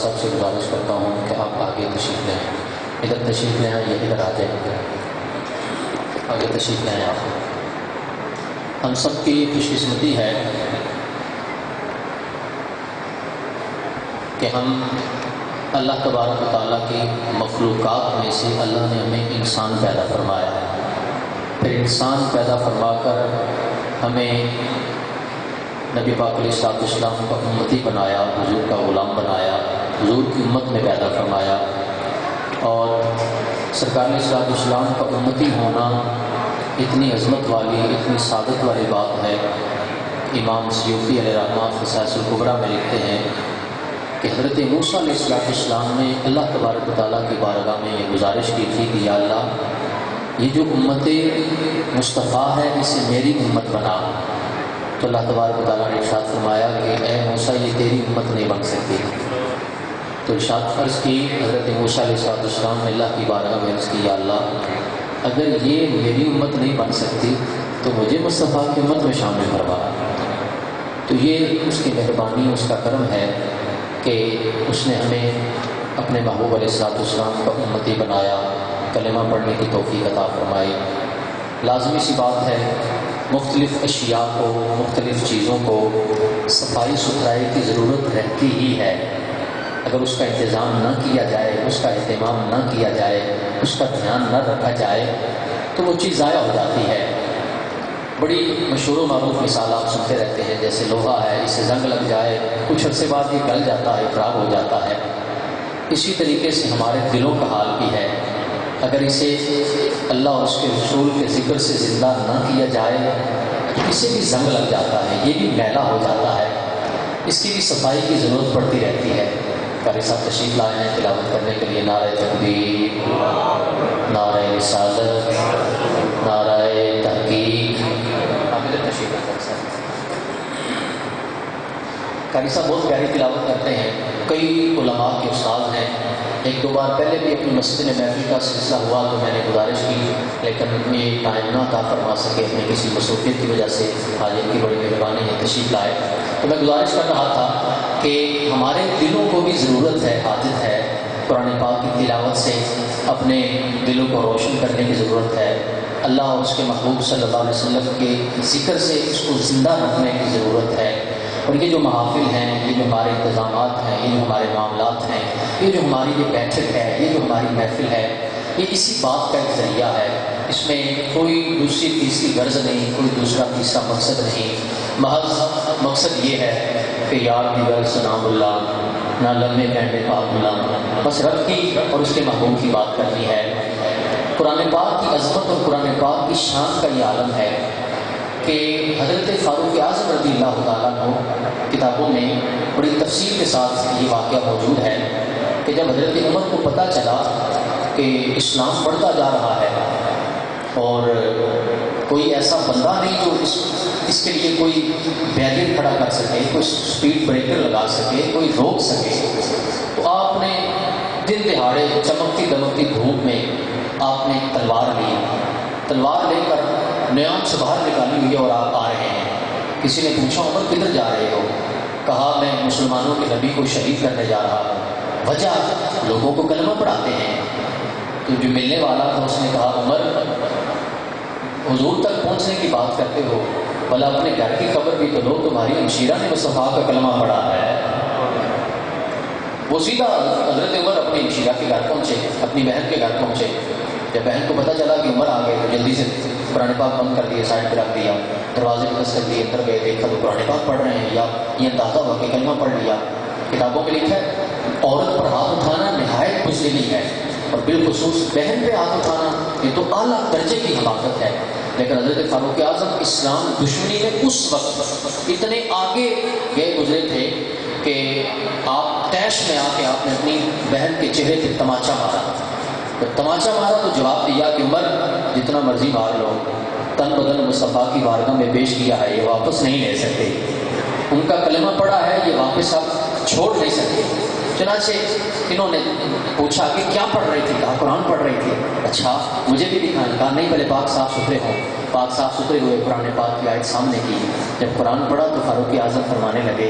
صاحب سے گزارش کرتا ہوں کہ آپ آگے تشریف لیں، ادھر تشریف لیں یا ادھر آ جائیں، آگے تشریف لیں آپ۔ ہم سب کی خوش قسمتی ہے کہ ہم اللہ تبارک و تعالیٰ کی مخلوقات میں سے اللہ نے ہمیں انسان پیدا فرمایا ہے، پھر انسان پیدا فرما کر ہمیں نبی پاک علیہ السلام کا امتی بنایا، حضور کا غلام بنایا، حضور کی امت میں پیدا فرمایا، اور سرکار علیہ السلام کا امتی ہونا اتنی عظمت والی، اتنی سعادت والی بات ہے۔ امام سیوطی علیہ رحمہ خصائص الکبریٰ میں لکھتے ہیں کہ حضرت موسیٰ علیہ السلام نے اللہ تبارک و تعالیٰ کی بارگاہ میں یہ گزارش کی تھی کہ یا اللہ، یہ جو امت مصطفیٰ ہے اسے میری امت بنا، تو اللہ تبارک و تعالیٰ نے ارشاد فرمایا کہ اے موسیٰ یہ تیری امت نہیں بن سکتی۔ تو ارشاد فرض کی حضرت موسیٰ علیہ السلام نے اللہ کی بارگاہ میں عرض کی یا اللہ، اگر یہ میری امت نہیں بن سکتی تو مجھے مصطفیٰ کی امت میں شامل کروا۔ تو یہ اس کی مہربانی، اس کا کرم ہے کہ اس نے ہمیں اپنے محبوب علیہ السلام کا امتی بنایا، کلمہ پڑھنے کی توفیق عطا فرمائی۔ لازمی سی بات ہے، مختلف اشیاء کو، مختلف چیزوں کو صفائی ستھرائی کی ضرورت رہتی ہی ہے۔ اگر اس کا انتظام نہ کیا جائے، اس کا اہتمام نہ کیا جائے، اس کا دھیان نہ رکھا جائے تو وہ چیز ضائع ہو جاتی ہے۔ بڑی مشہور و معروف مثال آپ سنتے رہتے ہیں، جیسے لوہا ہے، اسے زنگ لگ جائے کچھ عرصے بعد یہ گل جاتا ہے، خراب ہو جاتا ہے۔ اسی طریقے سے ہمارے دلوں کا حال بھی ہے، اگر اسے اللہ اور اس کے رسول کے ذکر سے زندہ نہ کیا جائے تو اسے بھی زنگ لگ جاتا ہے، یہ بھی میلا ہو جاتا ہے، اس کی بھی صفائی کی ضرورت پڑتی رہتی ہے۔ قاری صاحب تشریف لائے ہیں تلاوت کرنے کے لیے، نعرہ تکبیر، نعرہ رسالت، نعرہ تحقیق۔ قاری صاحب بہت پیاری تلاوت کرتے ہیں، کئی علماء کے استاد ہیں۔ ایک دو بار پہلے بھی اپنی مسجد میں محفل کا سلسلہ ہوا تو میں نے گزارش کی، لیکن یہ ٹائم نہ عطا فرما سکے اپنی کسی مصروفیت کی وجہ سے۔ آج ان کی بڑی مہربانی ہے، تشریف لائے۔ تو میں گزارش کر رہا تھا کہ ہمارے دلوں کو بھی ضرورت ہے، حاجت ہے، قرآن پاک کی تلاوت سے اپنے دلوں کو روشن کرنے کی ضرورت ہے، اللہ اور اس کے محبوب صلی اللہ علیہ وسلم کے ذکر سے اس کو زندہ رکھنے کی ضرورت ہے۔ اور یہ جو محافل ہیں، یہ جو ہمارے انتظامات ہیں، یہ جو ہمارے معاملات ہیں، یہ جو ہماری یہ بیٹھک ہے، یہ جو ہماری محفل ہے، یہ اسی بات کا ایک ذریعہ ہے۔ اس میں کوئی دوسری تیسری غرض نہیں، کوئی دوسرا تیسرا مقصد نہیں، محض مقصد یہ ہے کہ یار دیگر سنام اللہ، نہ لمحے پہننے پاک اللہ، بس رب کی اور اس کے محبوب کی بات کرنی ہے۔ قرآن پاک کی عظمت اور قرآن پاک کی شان کا یہ عالم ہے کہ حضرت فاروق اعظم رضی اللہ تعالیٰ عنہ کتابوں میں بڑی تفصیل کے ساتھ یہ واقعہ موجود ہے کہ جب حضرت عمر کو پتہ چلا کہ اسلام بڑھتا جا رہا ہے اور کوئی ایسا بندہ نہیں جو اس کے لیے کوئی بیریئر کھڑا کر سکے، کوئی سپیڈ بریکر لگا سکے، کوئی روک سکے، تو آپ نے دن دہاڑے چمکتی دمکتی دھوپ میں آپ نے تلوار لے کر نیام سے باہر نکالی ہوئی ہے اور آپ آ رہے ہیں۔ کسی نے پوچھا عمر کدھر جا رہے ہو؟ کہا میں مسلمانوں کے نبی کو شہید کرنے جا رہا ہوں۔ وجہ لوگوں کو کلمہ پڑھاتے ہیں۔ تو جو ملنے والا تھا اس نے کہا عمر حضور تک پہنچنے کی بات کرتے ہو، بھلا اپنے گھر کی خبر بھی تو لو، تمہاری ہمشیرہ نے مصطفیٰ کا کلمہ پڑھا ہے۔ وہ سیدھا حضرت عمر اپنی ہمشیرہ کے گھر پہنچے، اپنی بہن کے گھر پہنچے۔ جب بہن کو پتہ چلا کہ عمر آ گئے تو جلدی سے قرآن پاک بند کر دیا، سائڈ پہ رکھ دیا، دروازے پہ دستک دیے، اندر گئے، دیکھا تو قرآن پاک پڑھ رہے ہیں، یا یہ اندازہ ہوا کہ کلمہ پڑھ لیا۔ کتابوں میں لکھا ہے عورت پر ہاتھ اٹھانا نہایت بزدلی ہے، اور بالخصوص بہن پہ ہاتھ اٹھانا یہ تو اعلیٰ درجے کی حماقت ہے۔ لیکن حضرت فاروق اعظم اسلام دشمنی میں اس وقت اتنے آگے گئے گزرے تھے کہ آپ طیش میں آ کے آپ نے اپنی بہن کے چہرے پہ تماچا مارا۔ جب تماچا مارا تو جواب دیا کہ عمر جتنا مرضی مار لو، تن بدن مصطفیٰ کی بارگاہ میں پیش کیا ہے، یہ واپس نہیں لے سکتے، ان کا کلمہ پڑھا ہے، یہ واپس آپ چھوڑ نہیں سکتے۔ چنانچہ انہوں نے پوچھا کہ کیا پڑھ رہی تھی؟ کہا قرآن پڑھ رہی تھی۔ اچھا مجھے بھی دکھائیں. کہا نہیں پہلے پاک صاف ستھرے ہوں. پاک صاف ستھرے ہوئے, قرآن پاک کی آیت سامنے کی. جب قرآن پڑھا تو فاروق اعظم فرمانے لگے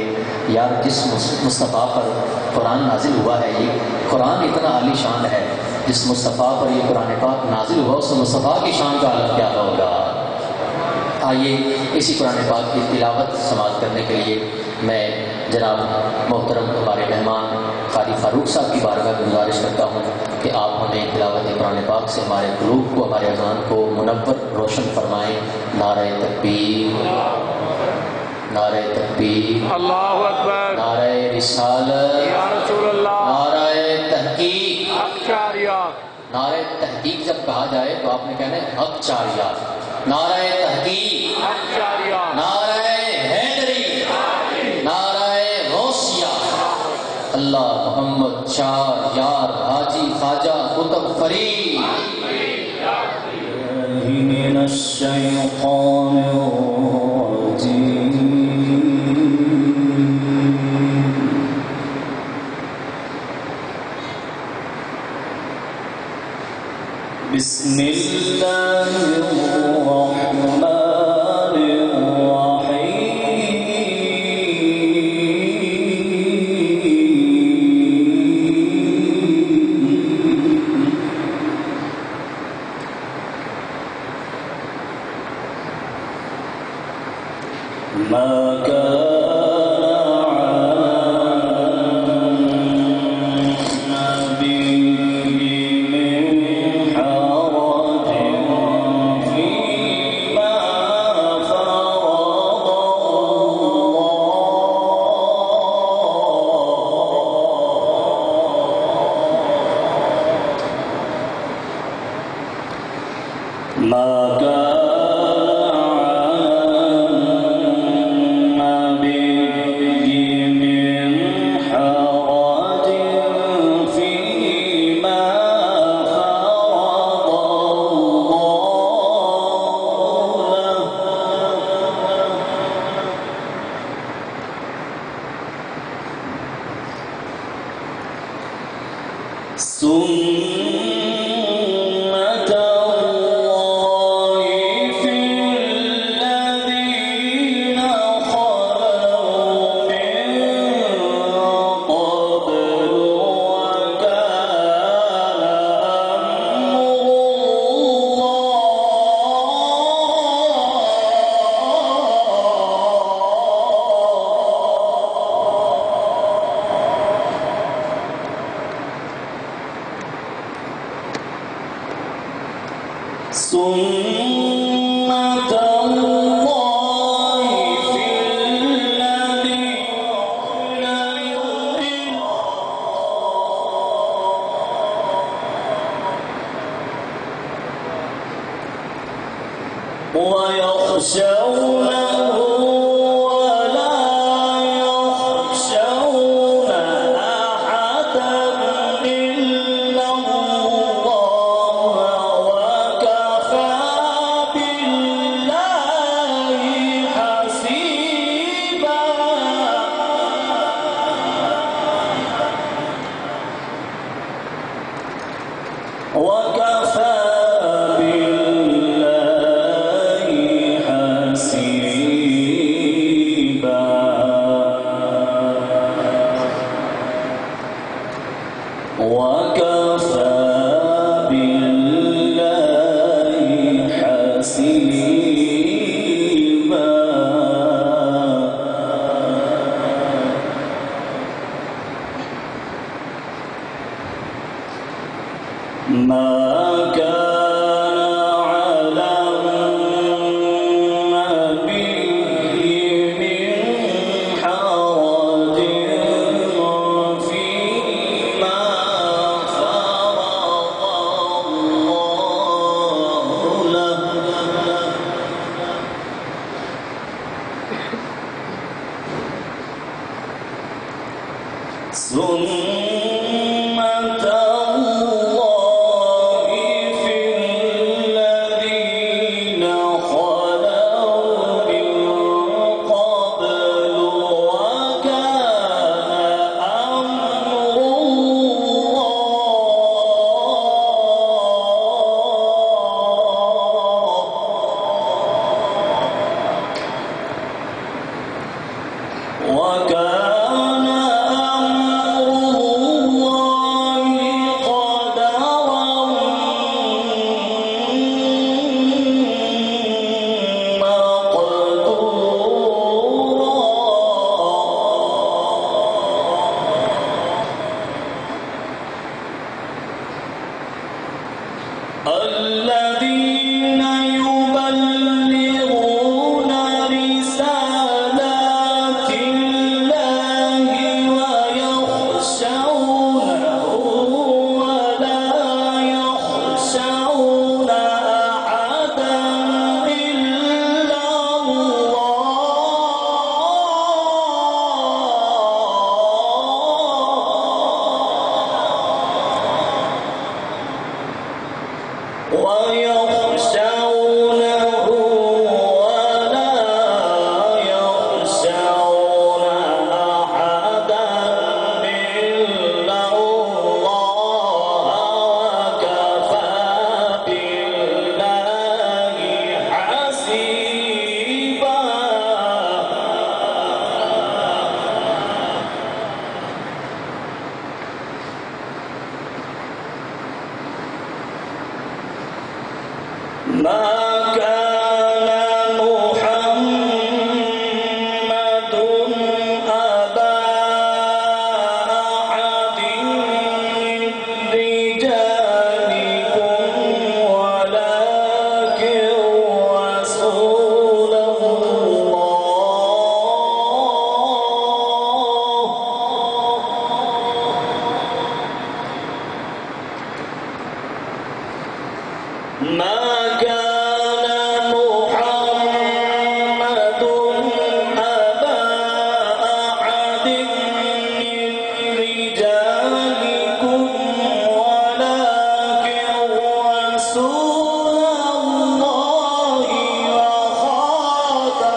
یار جس مصطفیٰ پر قرآن نازل ہوا ہے, یہ قرآن اتنا عالی شان ہے, جس مصطفیٰ پر یہ قرآن پاک نازل ہوا اس مصطفیٰ کی شان کا عالم کیا ہوگا. آئیے اسی قرآن پاک کی تلاوت سماعت کرنے کے لیے میں جناب محترم ہمارے مہمان قاری فاروق صاحب کی بارگاہ میں گزارش کرتا ہوں کہ آپ ہمیں تلاوت قرآن پاک سے ہمارے قلوب کو, ہمارے اذان کو منور روشن فرمائیں. نعرہ تکبیر, نعرہ تکبیر, اللہ اکبر, نعرہ رسالت, یا رسول اللہ, نعرہ تحقیق. حق چاریات. نعرہ تحقیق جب کہا جائے تو آپ نے کہنا ہے حق چاریات. نعرہ تحقیق, حق چاریات, نعرہ حیدری, نعرہ غوثیہ. اللہ محمد شاہ یار حاجی خواجہ قطب فرید. من الشیطان الرجیم. بسم اللہ الرحمن ما كان النبي من حرج فيما فرض الله. ما كان ويخشونه ولا يخشون أحدا إلا الله وكفى بالله حسيبا. وكفى ما كان على النبي من حرج فيما فرض الله له. سنة الله في الذين يبلغون رسالات الله ويخشونه ولا يخشون أحدا إلا ويخشونه ولا يخشون أحدا إلا الله وكفى بالله حسيبا ما كان محمد أبا أحد من رجالكم ولكن رسول الله ما كان محمد أبا أحد من رجالكم ولكن رسول الله وخاتم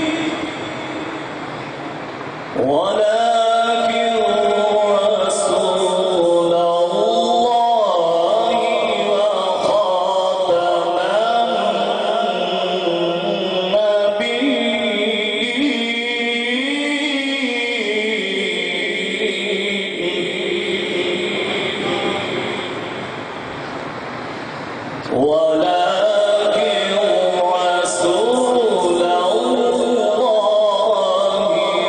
النبيين ولكن رسول الله وخاتم النبيين ولكن رسول الله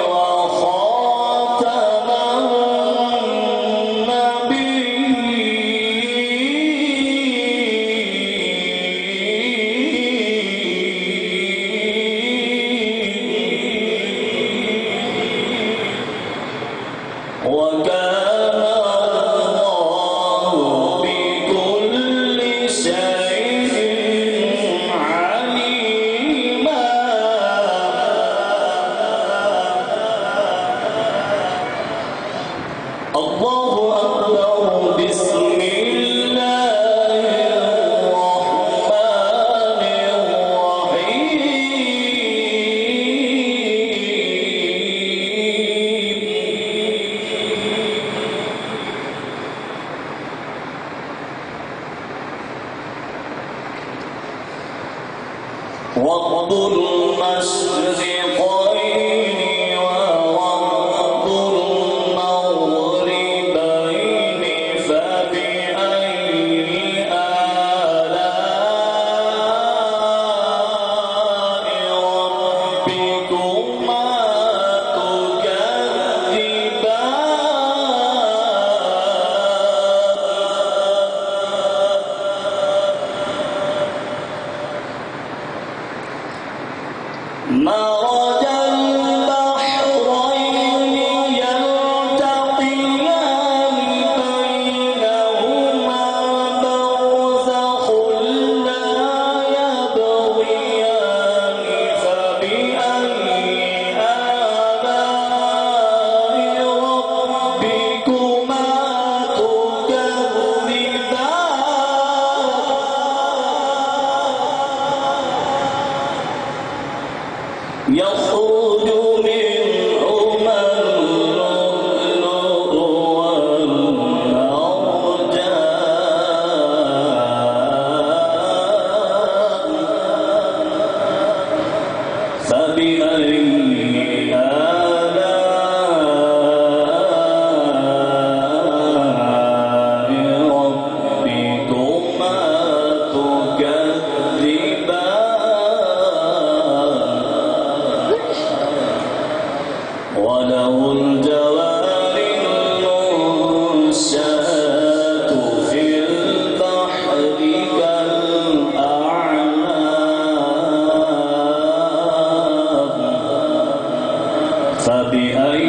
وخاتم وله الجوار المنشآت في البحر كالأعلام فبأي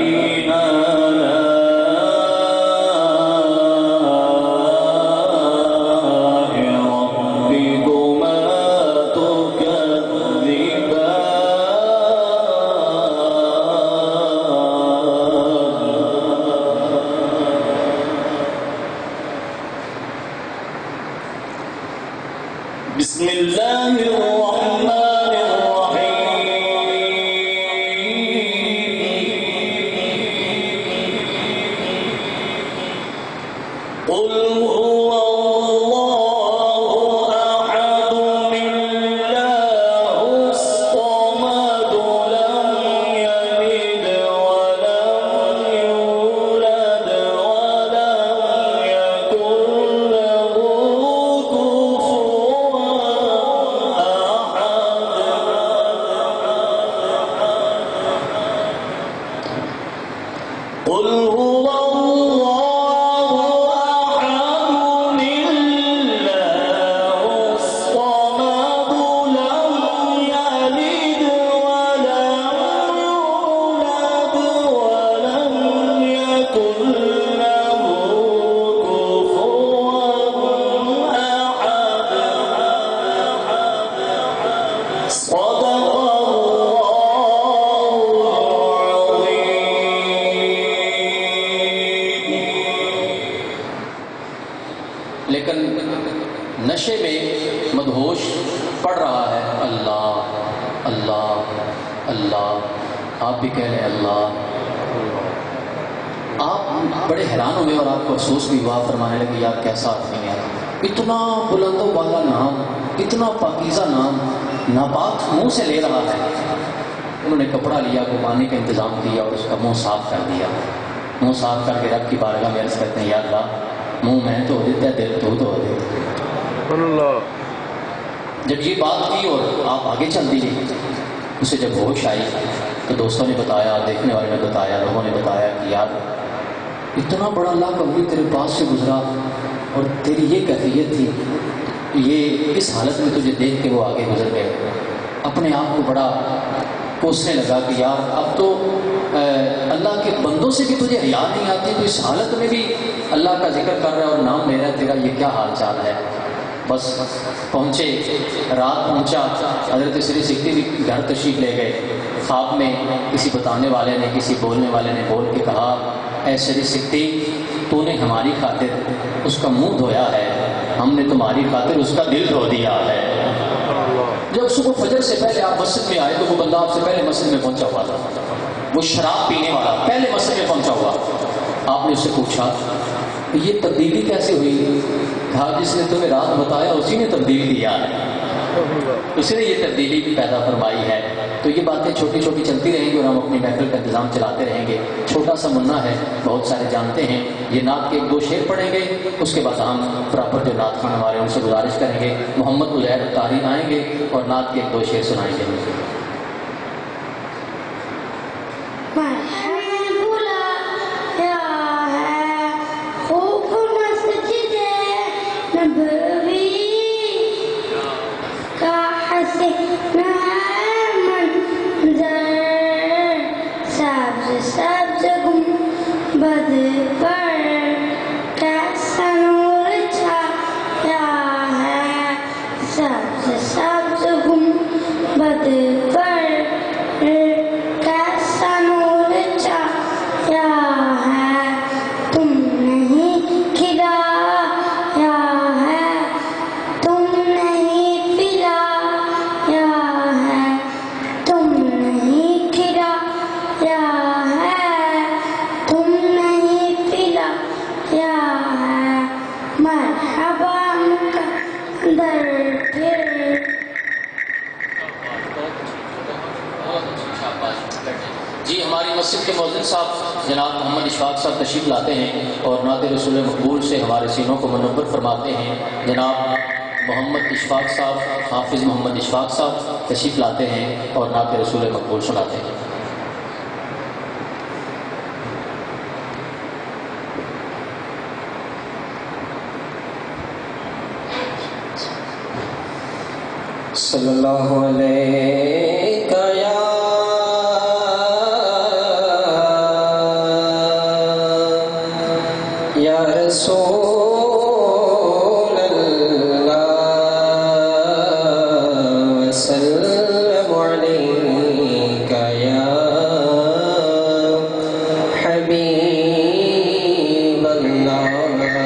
بسم الله الرحمن الرحيم قل هو الله أحد الله الصمد لم يلد ولم يولد ولم يكن له قل هو الله أحد الله الصمد لم يلد ولم يولد ولم يكن له كفوا أحد صدق لیکن نشے میں مدہوش پڑھ رہا ہے اللہ اللہ اللہ. آپ بھی کہہ رہے ہیں اللہ. آپ بڑے حیران ہوئے اور آپ کو افسوس بھی ہوا, فرمانے لگے یار کیسا آدمی ہے, اتنا بلند و بالا نام, اتنا پاکیزہ نام ناپاک منہ سے لے رہا ہے. انہوں نے کپڑا لیا, گھمانے کا انتظام کیا اور اس کا منہ صاف کر دیا. منہ صاف کر کے رب کی بارگاہ میں عرض کرتے ہیں یا اللہ منہ میں تو دیتا ہے, دل تو ہو دیتا ہے. جب یہ بات کی اور آپ آگے چل دیے, اسے جب ہوش آئی تو دوستوں نے بتایا, دیکھنے والے نے بتایا, لوگوں نے بتایا کہ یار اتنا بڑا اللہ کا ولی تیرے پاس سے گزرا اور تیری یہ کیفیت تھی, یہ اس حالت میں تجھے دیکھ کے وہ آگے گزر گئے. اپنے آپ کو بڑا کوسنے لگا کہ یار اب تو اللہ کے بندوں سے بھی تجھے حیا نہیں آتی, تو اس حالت میں بھی اللہ کا ذکر کر رہا ہے اور نام لے رہا ہے, تیرا یہ کیا حال چال ہے. بس پہنچے, رات پہنچا, حضرت سری سکھتی بھی گھر تشریف لے گئے. خواب میں کسی بتانے والے نے, کسی بولنے والے نے بول کے کہا اے سری سکھتی تو نے ہماری خاطر اس کا منہ دھویا ہے, ہم نے تمہاری خاطر اس کا دل دھو دیا ہے. جب صبح فجر سے پہلے آپ مسجد میں آئے تو وہ بندہ آپ سے پہلے مسجد میں پہنچا ہوا تھا, وہ شراب پینے والا پہلے مسجد میں پہنچا ہوا. آپ نے اس سے پوچھا یہ تبدیلی کیسے ہوئی؟ کہا جس نے تمہیں رات بتایا اسی نے تبدیل دیا ہے, اسی نے یہ تبدیلی پیدا فرمائی ہے. تو یہ باتیں چھوٹی چھوٹی چلتی رہیں گی اور ہم اپنی محفل کا انتظام چلاتے رہیں گے. چھوٹا سا منا ہے, بہت سارے جانتے ہیں. یہ نعت کے 1-2 شعر پڑھیں گے, اس کے بعد ہم پراپر جو نعت خان ہمارے ان سے گزارش کریں گے. محمد عزیر قاری آئیں گے اور نعت کے 1-2 شعر سنائیں گے. سبز گنبد پر کیسا نور چھایا ہے, سبز گنبد پر کیسا نور چھایا ہے. تم نہیں کھلایا ہے, تم نہیں پلایا ہے, تم نہیں کھلایا ہے, تم نہیں پلایا ہے. مرحبا مقدر پھر. جی ہماری مسجد کے مؤذن صاحب جناب محمد اشفاق صاحب تشریف لاتے ہیں اور نعت رسول مقبول سے ہمارے سینوں کو منور فرماتے ہیں. جناب محمد اشفاق صاحب, حافظ محمد اشفاق صاحب تشریف لاتے ہیں اور نعت رسول مقبول سناتے ہیں. صلی اللہ علیہ یا رسول اللہ وسلم علیک یا حبیب اللہ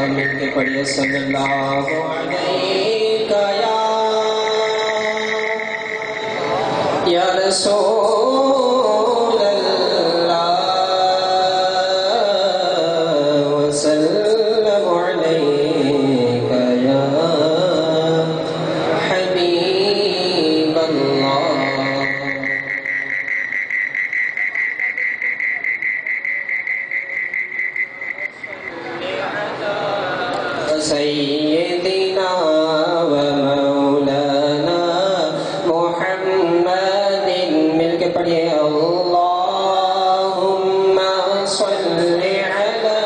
مل کے پڑھیے صلی اللہ علیہ یا رسول اللہ وسلم علیک یا حبیب اللہ سیدنا و مولانا محمد مل کے پڑھیے اللہم صلی علی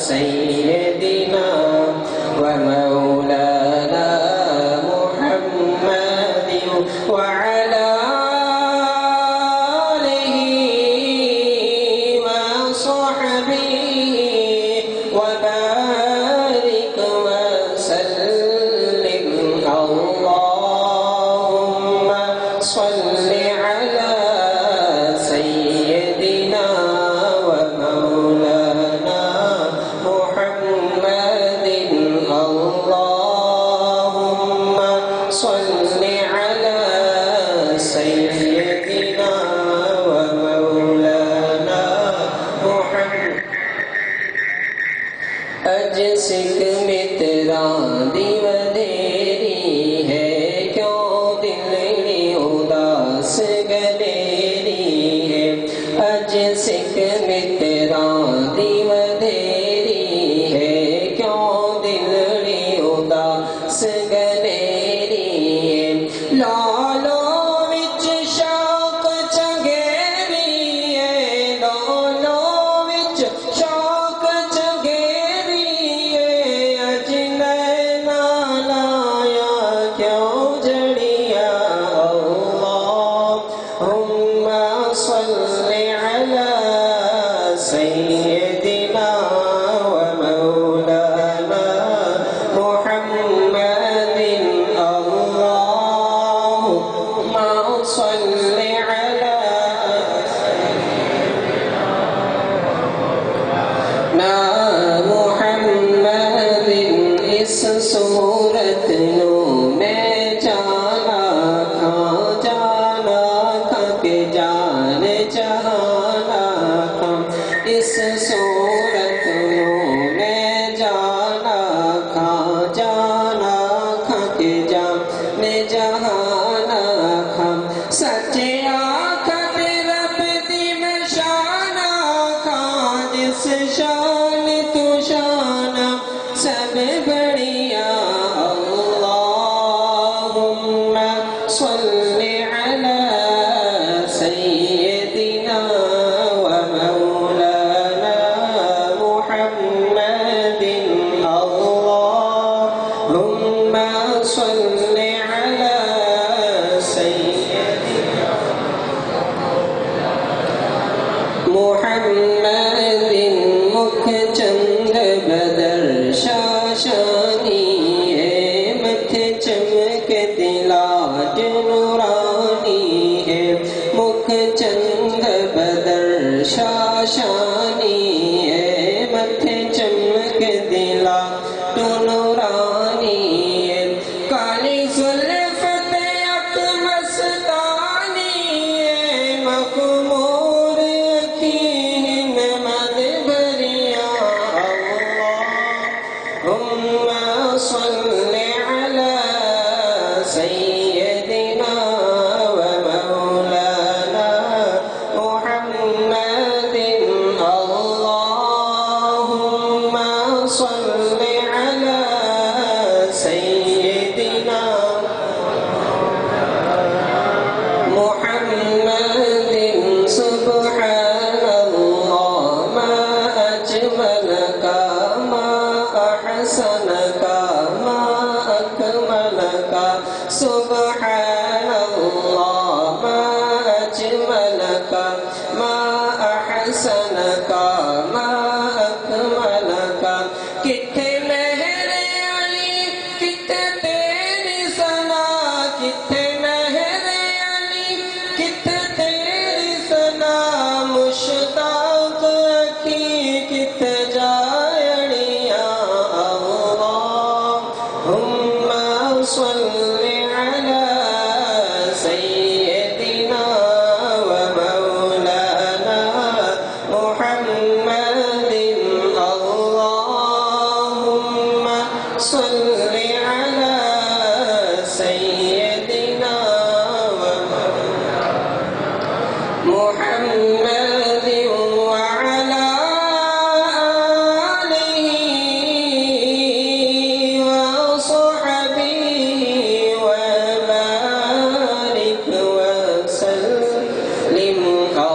سیدنا و مولانا محمد وعلی آلہ وصحبہ وبارك وسلم اللهم صل على سيدنا ومولانا محمد اللهم صل على سيدنا ومولانا محمد اج سکھ متراں دی ودیری ہے کیوں دلڑی اداس گلیری ہے اج سکھ متراں دی ودیری ہے کیوں دلڑی اداس گلیری ہے لالو وچ شوق چنگیری ہے لالو وچ شوق چنگیری صل على سيدنا ومولانا محمد اللهم صل على سيدنا محمد اس صورت نو میں جانا کھا کہ جان جہانا کھا اس صورت نو میں جانا کھا کہ جان جہانا کھا سچے آخت رب دی میں شانا کھا جس شان تو شانا سب بڑھیا اللہم صل علی سیدنا ومولانا محمد اللہم صل علی سیدنا محمد مکھ چند بدر شاشانی ہے متھ چمک دلاج نورانی ہے مکھ چند بدر شاشانی ہے متھ چمک دلاج نورانی ہے کالی زلفت اک مستانی ہے مخمور اکھیں مد بھریا اللہم صل علی سیدنا ومولانا محمد اللہم أحسنك ما أكملك کتھے مہر علی کتھے تیری ثنا کتھے مہر علی کتھے تیری ثنا مشتاق کی کتھے جائڑیاں اللہم صل علی سیدنا و مولانا محمد اللہم صل علی سیدنا و محمد وعلى آله وصحبه وبارك وسلم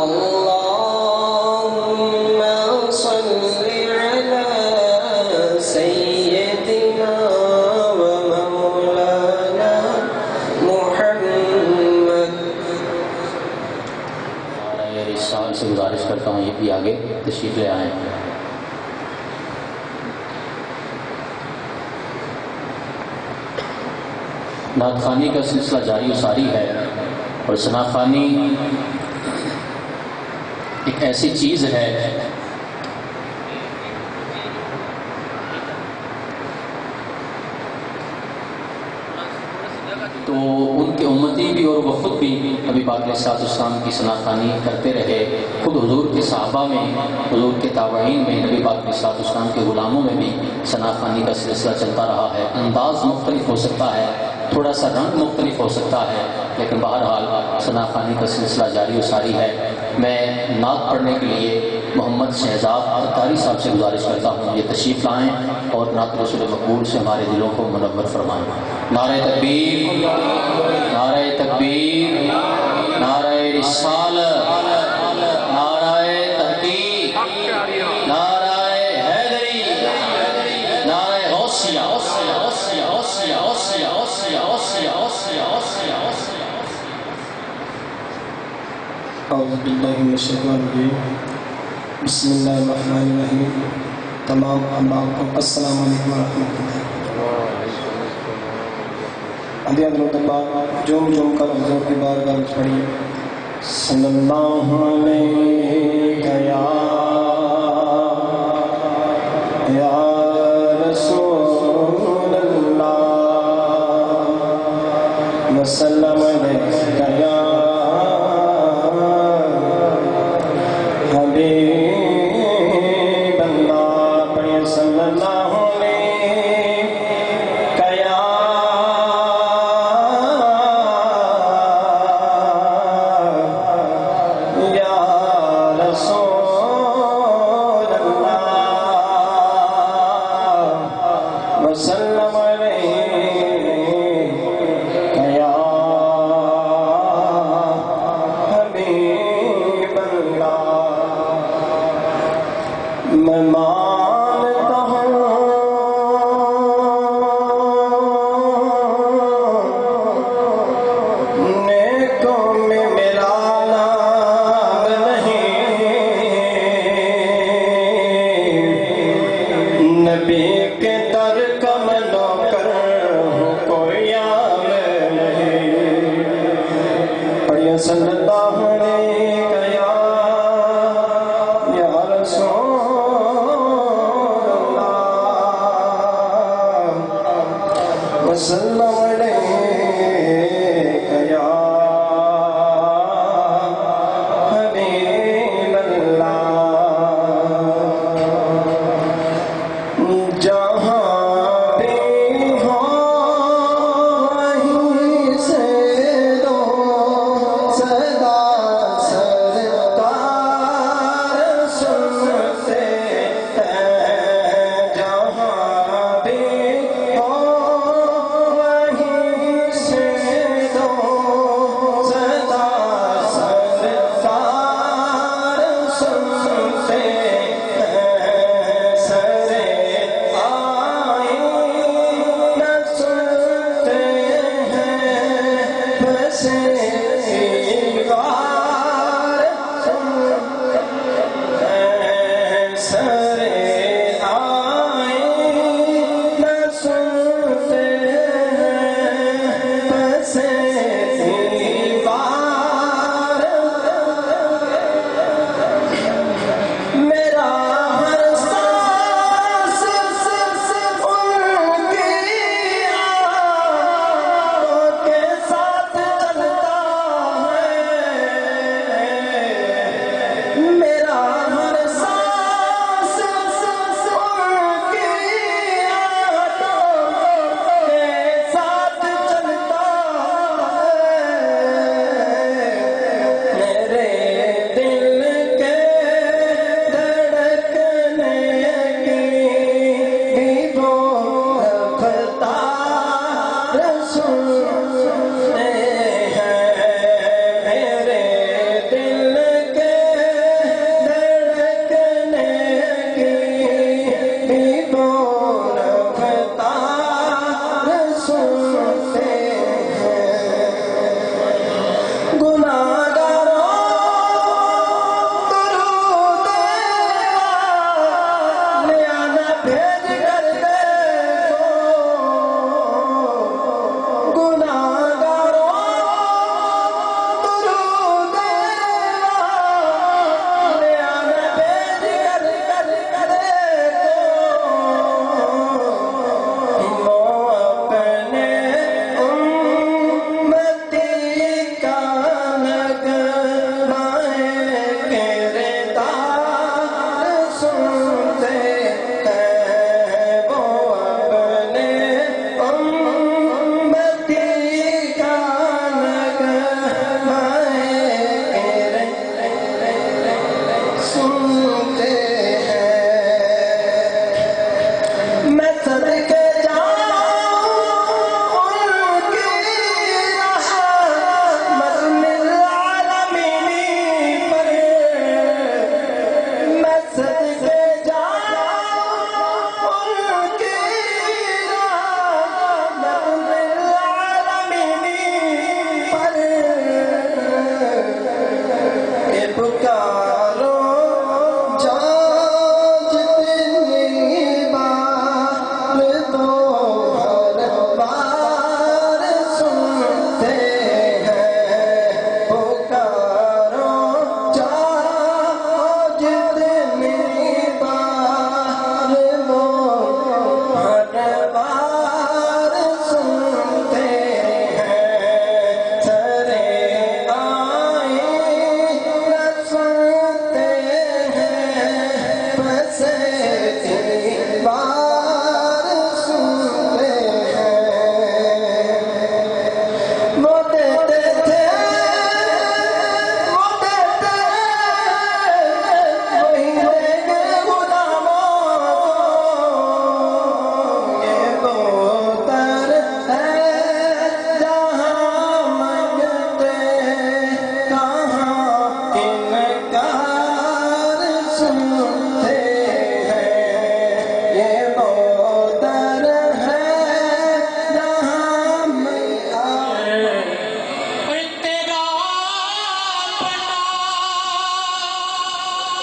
اللهم صل على سيدنا ومولانا محمد. اور اس سال سے گزارش کرتا ہوں یہ بھی آگے تشریف لے آئیں. نعت خوانی کا سلسلہ جاری و ساری ہے اور ثنا خوانی ایک ایسی چیز ہے تو ان کے امتی بھی اور وہ خود بھی نبی پاک علیہ السلام کی ثنا خوانی کرتے رہے. خود حضور کے صحابہ میں حضور کے تابعین میں نبی پاک علیہ السلام کے غلاموں میں بھی ثنا خوانی کا سلسلہ چلتا رہا ہے. انداز مختلف ہو سکتا ہے تھوڑا سا رنگ مختلف ہو سکتا ہے لیکن بہرحال ثنا خوانی کا سلسلہ جاری و ساری ہے. میں نعت پڑھنے کے لیے محمد شہزاد اتاری صاحب سے گزارش کرتا ہوں یہ تشریف لائیں اور نعت رسول مقبول سے ہمارے دلوں کو منور فرمائیں. نعرہ تکبیر نعرہ تکبیر نعرہ رسالت نعرہ تحقیق نعرہ حیدری نعرہ غوثیہ غوثیہ غوثیہ غوثیہ غوثیہ غوثیہ غوثیہ غوثیہ غوثیہ غوثیہ. اعوذ باللہ من الشیطان الرجیم بسم اللہ الرحمن الرحیم. تمام احباب کو السلام علیکم ورحمۃ اللہ. ابھی حضرت پاک جم جم کر حضور کی بارگاہ میں پڑھیے صلی اللہ علیہ یا رسول اللہ وسلم علیہ یا حبیب اللہ. پڑھیے صلی اللہ وسلم علیک یا حبیب اللہ. میں مانتا ہوں نیکوں میں میرا نام نہیں نبی کے در کملوں کر کوئی عام نہیں. پڑھیے صلی اللہ علیہ یا رسول اللہ وسلم علیک یا حبیب اللہ. جہاں بھی ہو وہیں سے دو صدا سرکار سنتے ہیں. جہاں بھی ہو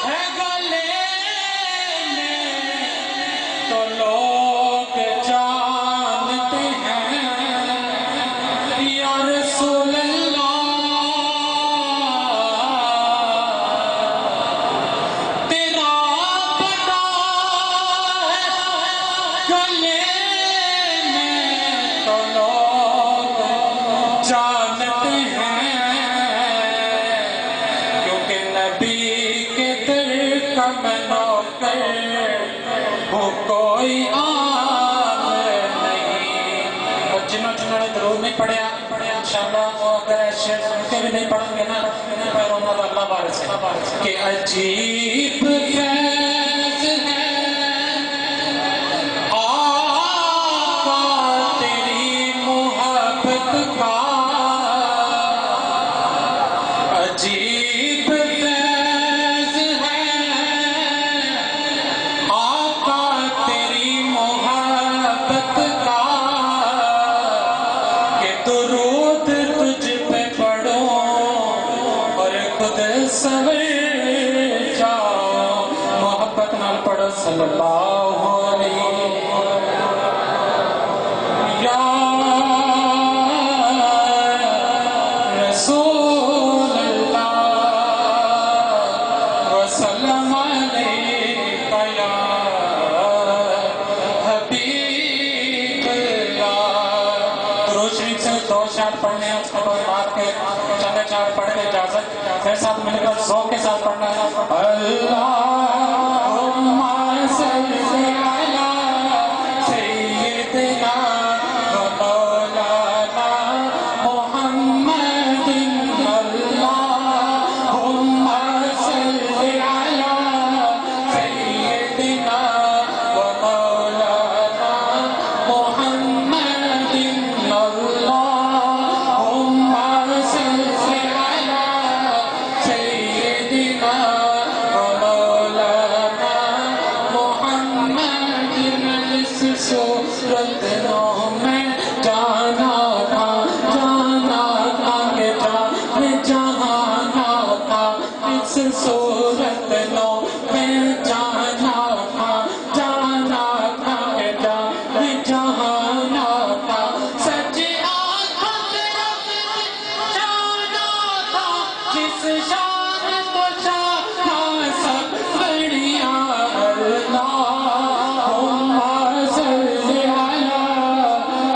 ہے گلے میں تو لوگ جانتے ہیں یا رسول اللہ تیرا پتا ہے گلے میں تو لوگ جانتے ہیں کیونکہ نبی کے در کا میں نوکر وہ کوئی عام نہیں. اور جنہوں نے درود نہیں پڑھیا انشاءاللہ وہ اگر شعر سن کے بھی نہیں پڑھیں گے نا پیروں میں اللہ بارے سے کہ عجیب فیض ہے آقا تیری محبت کا عجیب فیض ہے آقا تیری محبت کا کہ درود تجھ پہ پڑھو اور خود سور جاؤ. محبت نال پڑھو صلی اللہ علیہ یا رسول اللہ وسلم علیک یا حبیب اللہ. درود شریف سے دو اشعار پڑھنے ہیں اس کے بعد کے چند اشعار پڑھ کے اجازت پھر ساتھ مل کر ذوق کے ساتھ پڑھنا ہے. اللہم صلی علی سیدنا و مولانا محمد. اللہم صلی علی سیدنا و مولانا محمد. اللہم صلی علی سیدنا و مولانا محمد. اس صورت میں جانا تھا کہ جہانا تھا. اس صورت میں جانا تھا کہ جہانا تھا. سچی آنکھوں میں جانا تھا جس شان کو جانا سب بڑھیا. اللہم صلی علی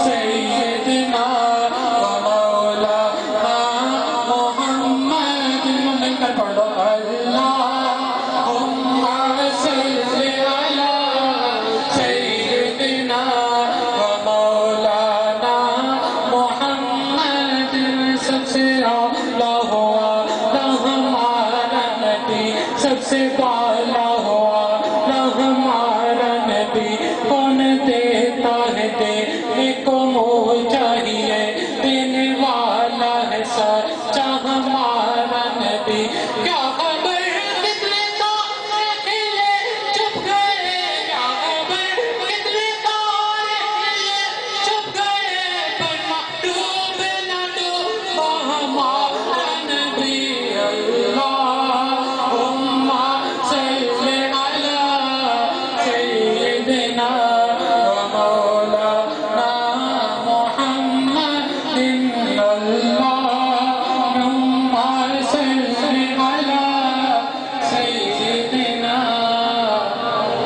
سیدنا و مولانا محمد. مل کر پڑھو اللہم صلی علی سیدنا و مولانا محمد. سب سے اعلیٰ ہوا ہمارا نبی, سب سے بالا ہوا ہمارا نبی. کون دیتا ہے دینے کو منہ چاہیے, دینے والا ہے سچا ہمارا نبی. کیا خبر کتنے تارے کھلے چھپ گئے, کیا خبر کتنے تارے کھلے چھپ گئے, پر محبوب نہ ڈوبا ہمارا نبی. اللہم صلی علی سیدنا و مولانا محمد. اللہم صلی علی سیدنا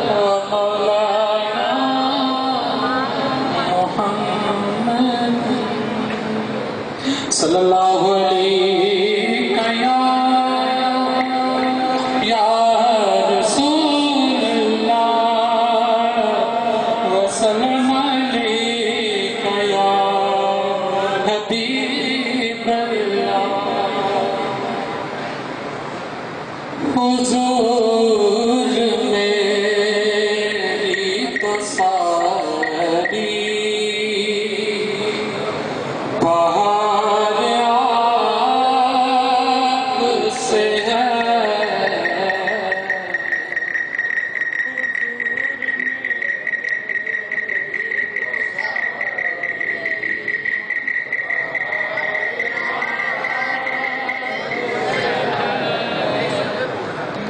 و مولانا محمد صلی اللہ علیہ یا رسول اللہ وسلم علیک یا حبیب اللہ. حضور میری تو ساری بہار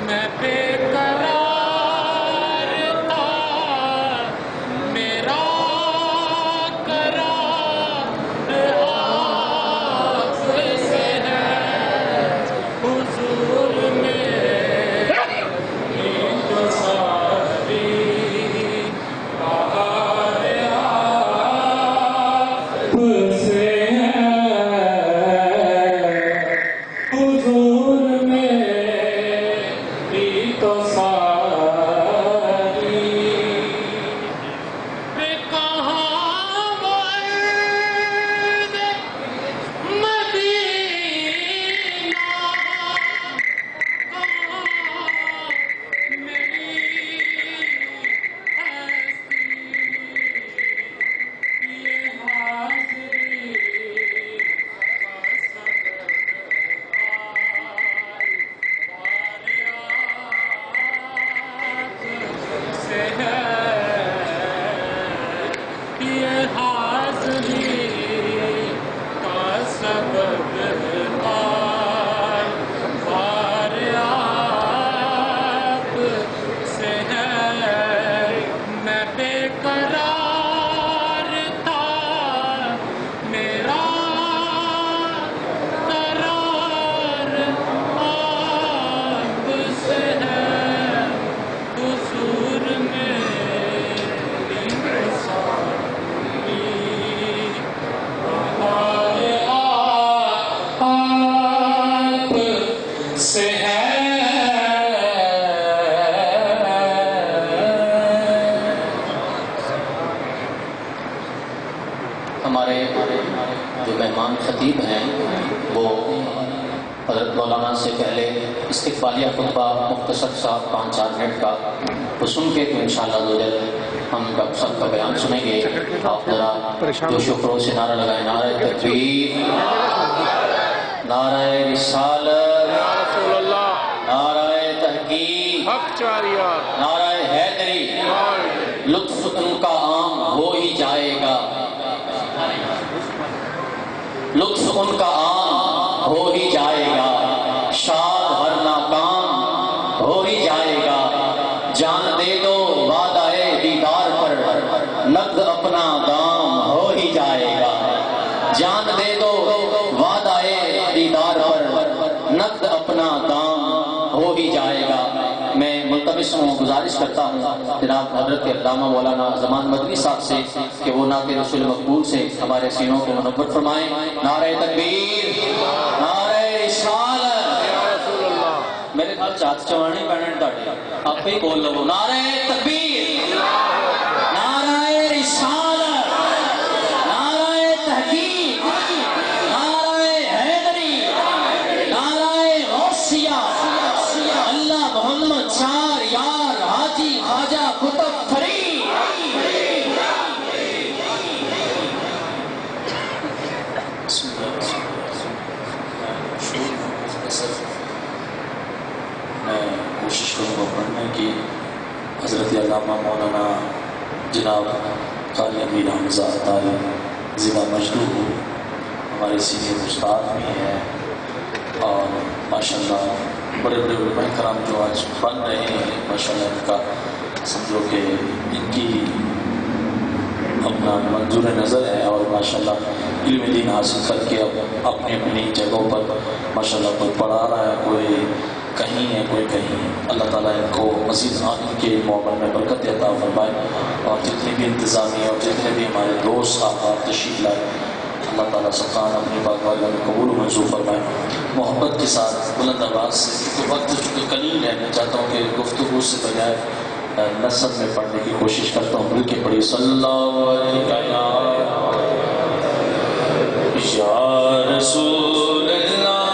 میں بے قرار تھا میرا قرار آپ سے ہے حضور میری تو ساری بہار آپ سے ہے حضور میری تو ساری میں کہاں مرد مدینہ کہاں میری ہستی یہ حاضری کا سبب سے ہے یہ حاضری کا سبب بار آپ سے ہے میں بے قرار تھا میرا قرار آپ سے ہے حضور میری ساری بہار آپ سے ہے ہمارے جو مہمان خطیب ہیں وہ حضرت مولانا سے پہلے استقبالیہ خطبہ مختصر سا 5-4 منٹ کا وہ سن کے تو انشاءاللہ دوجل ہم ڈاکٹر صاحب کا بیان سنیں گے. آپ ذرا جوش و خروش سے نعرہ لگائیں. نعرہ تکبیر، نعرہ رسالت، رسول اللہ نعرہ تحقیق، حق چاریات نعرہ حیدری. لطف ان کا عام ہو ہی جائے گا، لطف ان کا عام ہو ہی جائے گا، شاد ہر ناکام ہو ہی جائے گا. جان دے دو وعدہ دیدار پر، نقد اپنا دام ہو ہی جائے گا. جان دے دو وعدہ دیدار پر، نقد اپنا دام ہو ہی جائے گا. میں ملتمس ہوں، گزارش کرتا ہوں جناب حضرت علامہ مولانا زمان مدنی صاحب سے کہ وہ نعت رسول مقبول سے ہمارے سینوں کو منور فرمائیں. نعرہ تکبیر، نعرہ رسالت. رسول اللہ میرے خیال چات چوانے پہنے ڈاٹے آپ ہی بول لو. نعرہ تکبیر، نعرہ رسالت، نعرہ تحقیق، نعرہ حیدری، نعرہ غوثیہ. اللہ محمد چار یار حاجی خواجہ کتب فرید. میں کوشش کروں گا پڑھنے کی. حضرت علامہ مولانا جناب قاری امیر حمزہ عطاری ضلع مجدور ہمارے سینئر استاد بھی ہیں، اور ماشاءاللہ بڑے بڑے علماء کرام جو آج بن رہے ہیں ماشاءاللہ ان کا سمجھو کہ ان کی اپنا منظور نظر ہے، اور ماشاءاللہ علم دین حاصل کر کے اب اپنی اپنی جگہوں پر ماشاءاللہ کوئی پڑھا رہا ہے، کوئی کہیں ہے، کوئی کہیں. اللہ تعالیٰ ان کو مزید ان کے معامل میں برکت عطا فرمائے، اور جتنی بھی انتظامیہ اور جتنے بھی ہمارے دوست آپ تشریف لائے اللہ تعالیٰ سبحانہ اپنی پاک بارگاہ میں قبول و منظور فرمائے. محبت کے ساتھ بلند آواز سے، کیونکہ وقت چونکہ قلیل ہے، میں چاہتا ہوں کہ گفتگو سے بجائے نثر میں پڑھنے کی کوشش کرتا ہوں. مل کے پڑھی صلی اللہ علیہ یا رسول اللہ،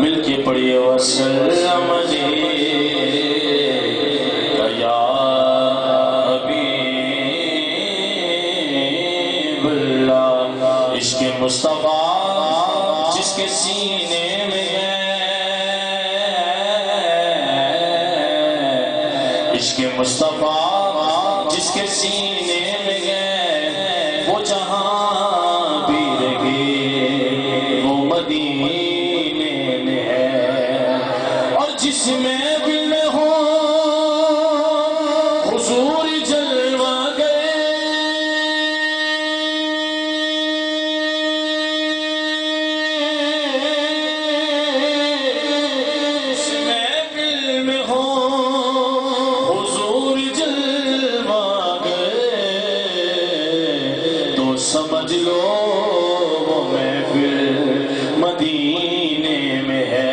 مل کے پڑھیے وسلم یا حبیب اللہ. عشق مصطفیٰ جس کے سینے میں ہے، عشق مصطفیٰ جس کے سینے میں ہے، وہ جہاں بھی رہے وہ مدینہ جس محفل میں ہو حضور جلوہ گئے جس محفل میں ہو حضور جلوہ گئے تو سمجھ لو وہ محفل مدینے میں ہے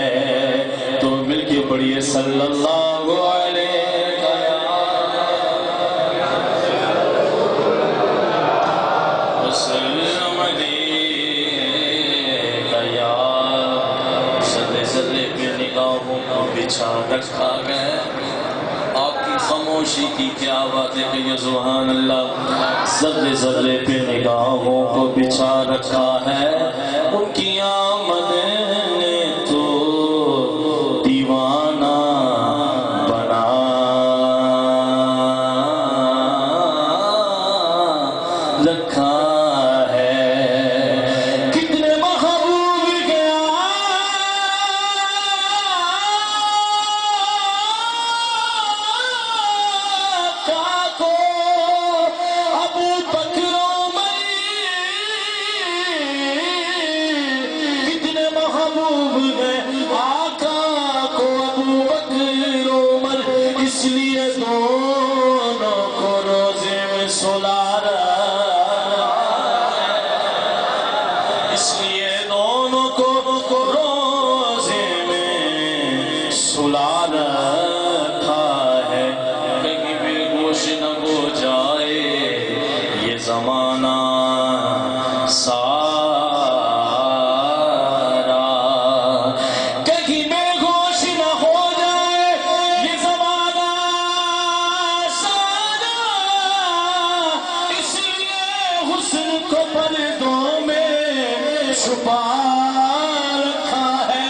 تو مل کے پڑھیے صلی اللہ علیہ وسلم یا صدے صدے پہ نگاہوں کو بچھا رکھا گیا آپ کی خاموشی کی کیا بات ہے کہ یہ سبحان اللہ صدے صدے پہ نگاہوں کو بچھا رکھا ہے ان کی آمد نے تو دیوانہ بنا رکھا ہے کتنے محبوب گیا کو ابو بکر عمر کتنے محبوب ہیں آقا کو ابو بکر عمر اس لیے دونوں کو روزے میں سلا اس لیے دونوں کو روزے میں سلا رکھا ہے کہیں بے ہوش نہ ہو جائے یہ زمانہ سارا کہیں بے ہوش نہ ہو جائے یہ زمانہ سارا اس لیے حسن کو پردوں میں چھپا رکھا ہے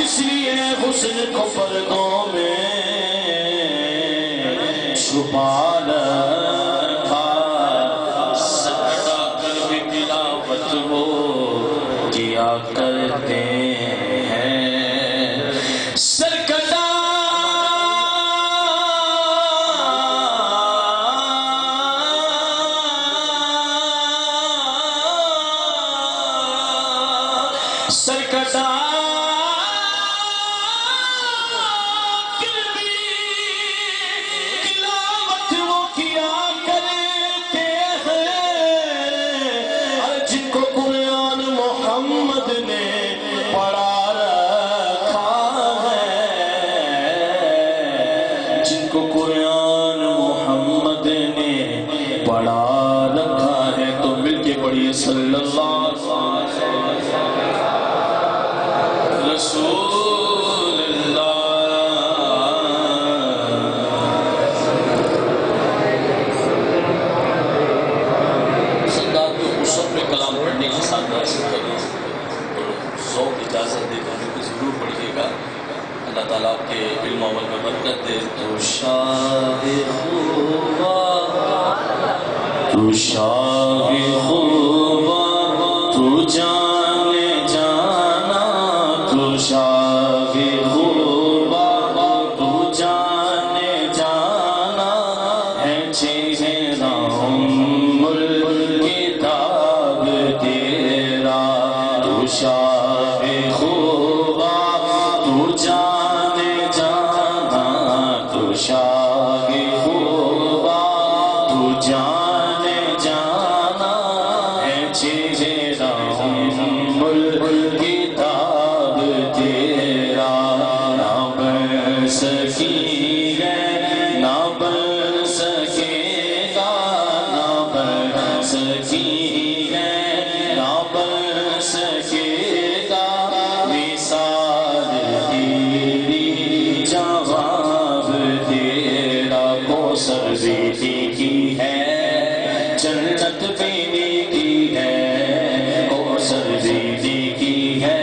اس لیے حسن کو پردوں میں چھپا رکھا سکڑا کر بھی تلاوت وہ کیا کرتے ہیں سرکٹا سرکٹا تلاوت وہ کیا کرتے ہیں جن کو قرآن محمد نے پڑھا رکھا ہے جن کو قرآن محمد نے پڑھا رکھا ہے تو مل کے پڑھیے صلی اللہ علیہ وسلم رسول اللہ سردار کو مصحف میں کلام پڑھنے کے ساتھ ذوق اجازت دے تو بالکل ضرور پڑھیے گا اللہ تعالیٰ آپ کے علم و عمل میں برکت دے تو شاہ خوبا تو شاہ خوبا تو جانے جانا تو شاہ خوبا تو جانے جانا ہے چہرہ کتاب تیرا تو شاہ خوبا تو جانے جانا تو شاہ خوبا تو جانے جانا ہے چہرہ کتاب تیرا نہ بن سکی ہے نہ بن سکے گا نہ بن سکی ہے نہ بن سکے گا مثال تیری جواب تیرا کوثر بھی کی ہے جنت بھی کی ہے کوثر بھی کی ہے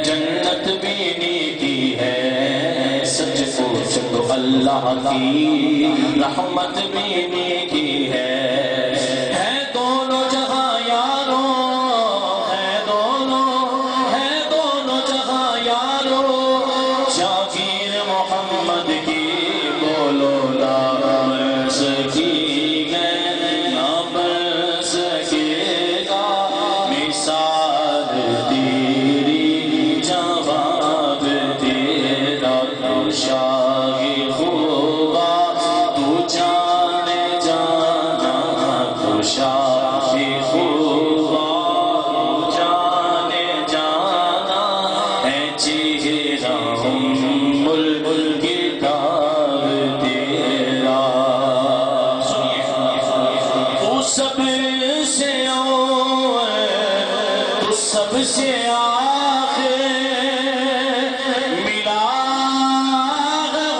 جنت بھی کی ہے سچ پوچھ تو اللہ کی رحمت بھی کی ہے دونوں جہاں یاروں ہے دونوں جہاں یاروں چہرہ ملک کتاب تیرا تو سب سے اول تو سب سے آخر ملا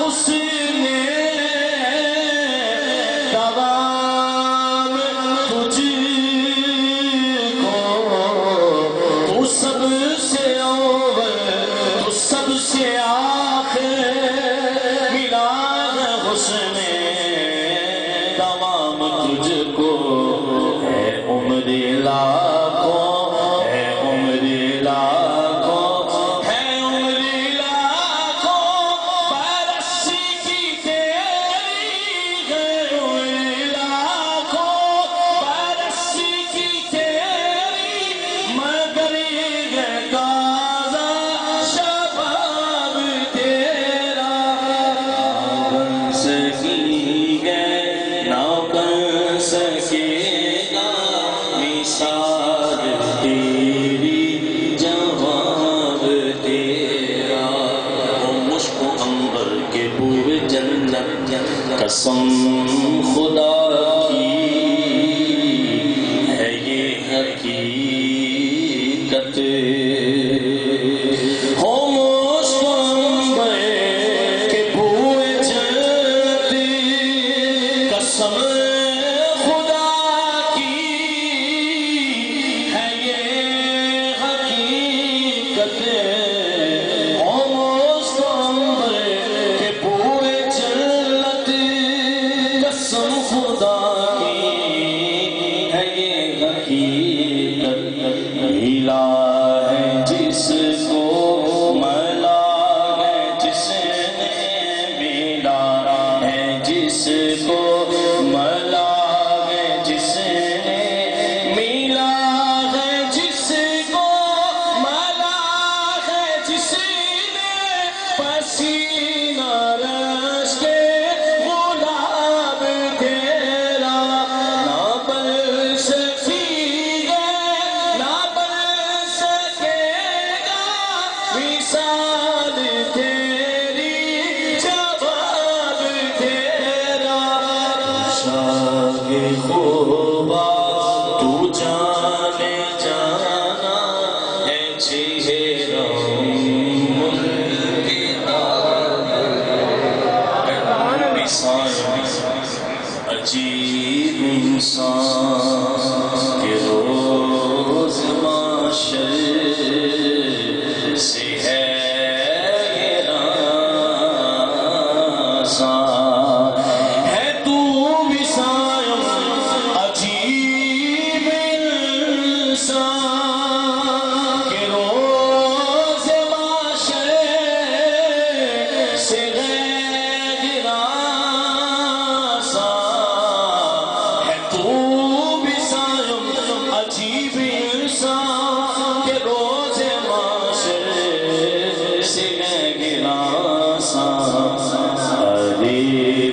حسن دوام تجھ کو تو سب سے اول تو سب سے آخر ملا حسن دوام تجھ کو ہے عمر لاکھوں ہے عمر لاکھوں ہے عمر لاکھوں برس کی تیری ہے عمر لاکھوں برس کی تیری مگر یہ تازہ شباب تیرا بن سکی ہے نہ بن سکے گا مثال تیری جواب تیرا وہ مشک و عنبر کے بوئے جنت قسم خدا کی ہے یہ حقیقت ہو مشک و عنبر کے بوئے جنت قسم خدا کی ہے یہ حقیقت ہو مشک و عنبر کے بوئے جنت قسم خدا کی ہے یہ حقیقت ملا ہے جس کو ملا ہے جس نے ملا ہے جس کو ملا ہے جس نے ملا ہے جس کو ملا ہے جس نے پسینہ رش کے غلاب تیرا نہ بن سکی ہے نہ بن سکے گا مثال تیری جواب تیرا شاہ خوبا تو جانے جانا ہے چہرہ ملک عجیب انسان کے روز معاشر سے ہے گراسان ہے تو مثال عجیب انسان کے روز معاشر سے عجیب انسان کے روز معاشر سے ہے گراسان ارے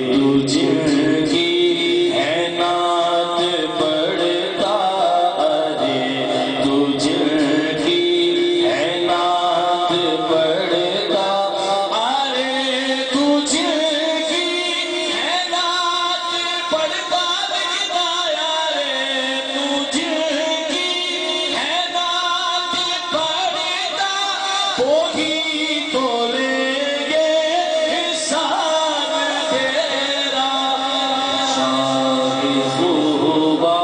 تو جن کی ہے نعت پڑھتا ارے تو جن کی ہے نعت پڑھتا ارے تو جن کی ہے نعت پڑھتا وہی تو لیں گے حساب تیرا شاہ خوبا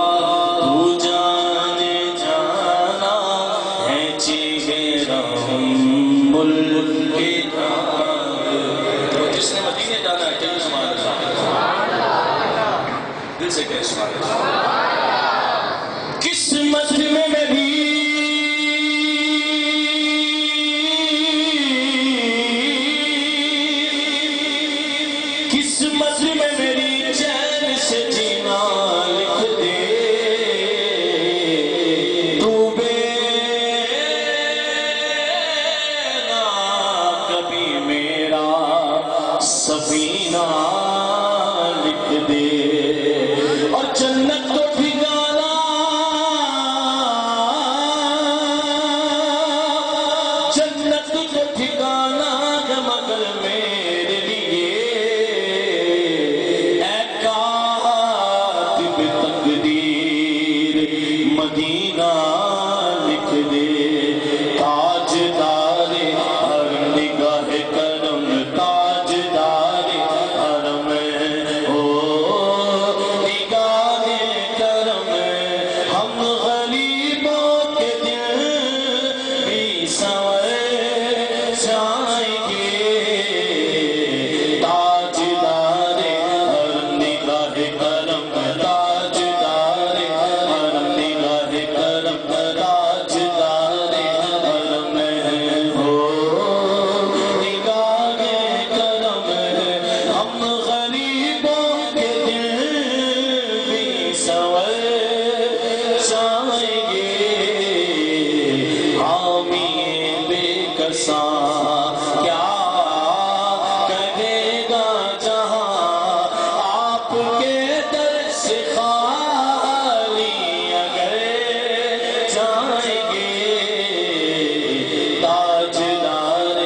تو جانے جانا ہے چہرہ ملک تو جس نے مدینے جانا ہے دل سبحان اللہ دل سے کہے سبحان اللہ قسمت میں میری قسمت میں میری چین سے جینا لکھ دے تو بینا کبھی میرا سفینہ لکھ دے اور جنت تو ٹھکانا جنت تو رساں کیا کہے گا جہاں آپ کے در سے خالی اگر جائیں گے تاجدار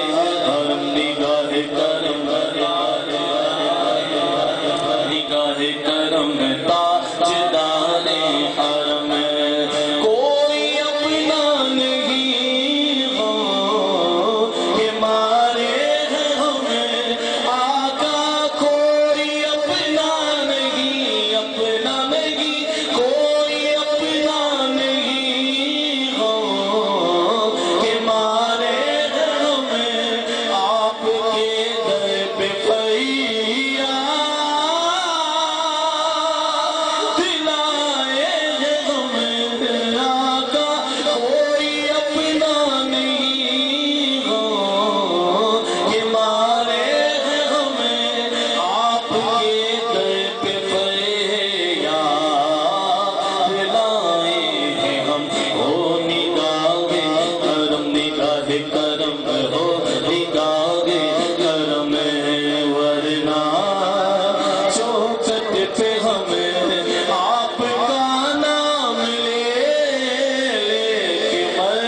حرم نگاہ کرم نگاہ کرم تاجدار حرم کوئی اپنا نہیں ہو کہ مارے ہیں ہمیں آقا کوئی اپنا نہیں کوئی اپنا نہیں ہو کہ مارے ہیں ہمیں آپ کے در پہ فریاد دلائے ہیں ہمیں آقا کوئی اپنا نہیں ہو کہ مارے ہیں ہمیں آپ کے در پہ فریاد دلائے ہیں ہم ہو نگاہ کرم نگاہ کرم ہو نگاہ کرم ورنہ چوکھٹ پہ ہمیں آپ کا نام لے کے مر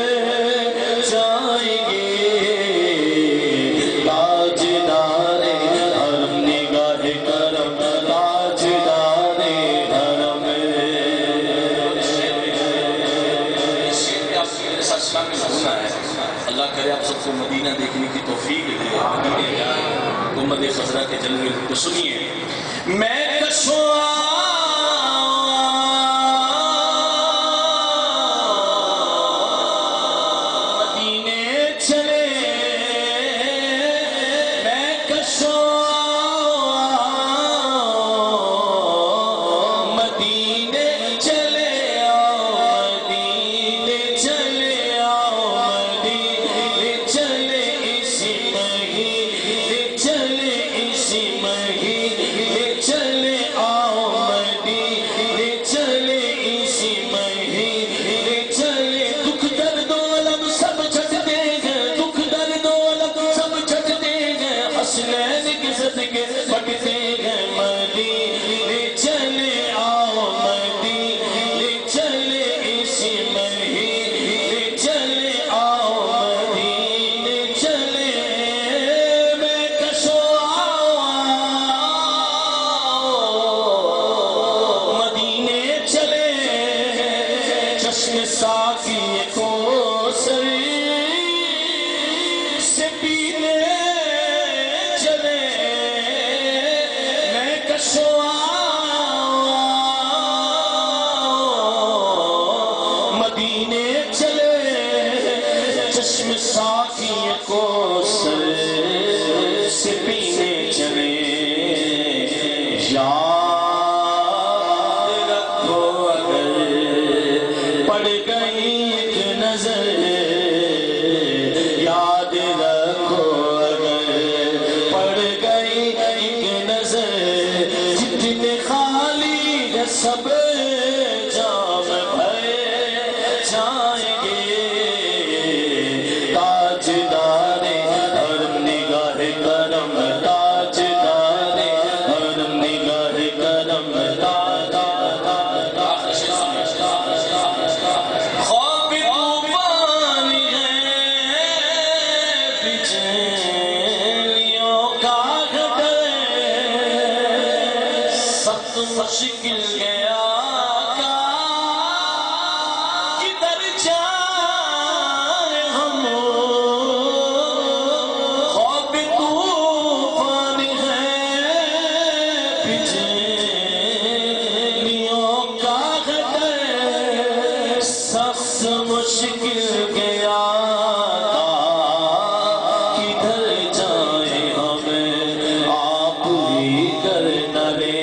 جائیں گے تاجدار حرم نگاہ کرم تاجدار حرم اللہ کرے آپ سب کو مدینہ دیکھنے کی توفیق دے مدینے جائیں گنبد خضرا کے جلوے تو سنیے میں کشوا مدینے چلے میں کشوا مدینے چلے مدینے چلے مدینے چلے اسی مہینے چلے اسی مہینے چلے مدینے چلے اسی مہینے چلے دکھ درد و الم سب چھٹ دیں گے دکھ درد و الم سب چھٹ دیں گے حسنین کے صدقے پٹ دیں گے مدینے چلے مدینے چلے اسی مہینے چلے مدینے چلے میں کشوا مدینے چلے چشم ساقی کو سری سے پینے چلے میں کشوا مدینے چلے چشم ساقی کو سر سے پینے چلے یاد رکھو اگر پڑ گئی ایک نظر یاد رکھو اگر پڑ گئی ایک نظر جتنے خالی ہے سب جام بھر جائیں گے تاجدار حرم نگاہ کرم تاجدار حرم نگاہ کرم خواب طوفان ہے بجلیوں کا گھر سخت مشکل گیا کدھر جائیں ہم خواب طوفان ہے بجلیوں کا گھر سخت مشکل گیا کدھر جائیں ہمیں آپ ہی کر نہ لے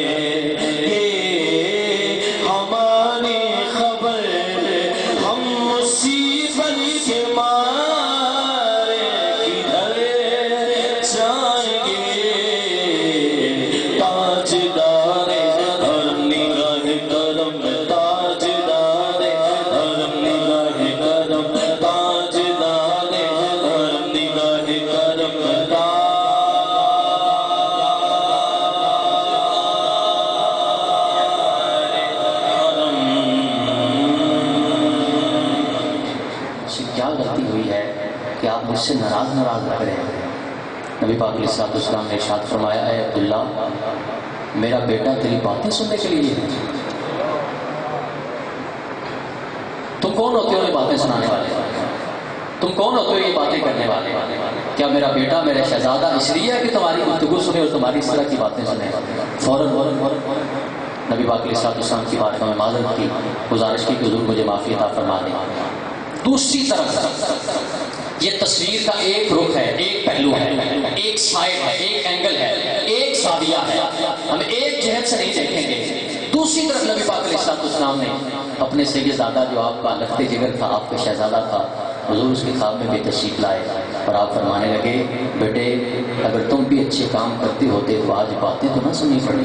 کہ آپ مجھ سے ناراض لگ رہے ہیں۔ نبی پاک علیہ الصلوۃ والسلام نے ارشاد فرمایا، اے عبداللہ میرا بیٹا تیری باتیں سننے کے لیے ہے۔ تم کون ہوتے ہو یہ باتیں سنانے والے؟ تم کون ہوتے ہو یہ باتیں کرنے والے؟ کیا میرا بیٹا میرا شہزادہ اس لیے ہے کہ تمہاری گفتگو سنے اور تمہاری اس طرح کی باتیں سنے؟ فوراً نبی پاک علیہ الصلوۃ والسلام کی بات میں معذرت کی، گزارش کی کہ حضور مجھے معافی عطا فرما دیں۔ دوسری طرف یہ تصویر کا ایک رخ ہے، ایک پہلو ہے، ایک سائڈ ہے، ایک اینگل ہے، ایک زاویہ ہے، ہم ایک جہت سے نہیں دیکھیں گے۔ دوسری طرف نبی پاک علیہ الصلوۃ والسلام نے اپنے سید زادہ جو آپ کا لخت جگر تھا، آپ کا شہزادہ تھا، حضور اس کے خواب میں بھی تشریف لائے اور آپ فرمانے لگے، بیٹے اگر تم بھی اچھے کام کرتے ہوتے تو آج باتیں تو نہ سننی پڑی۔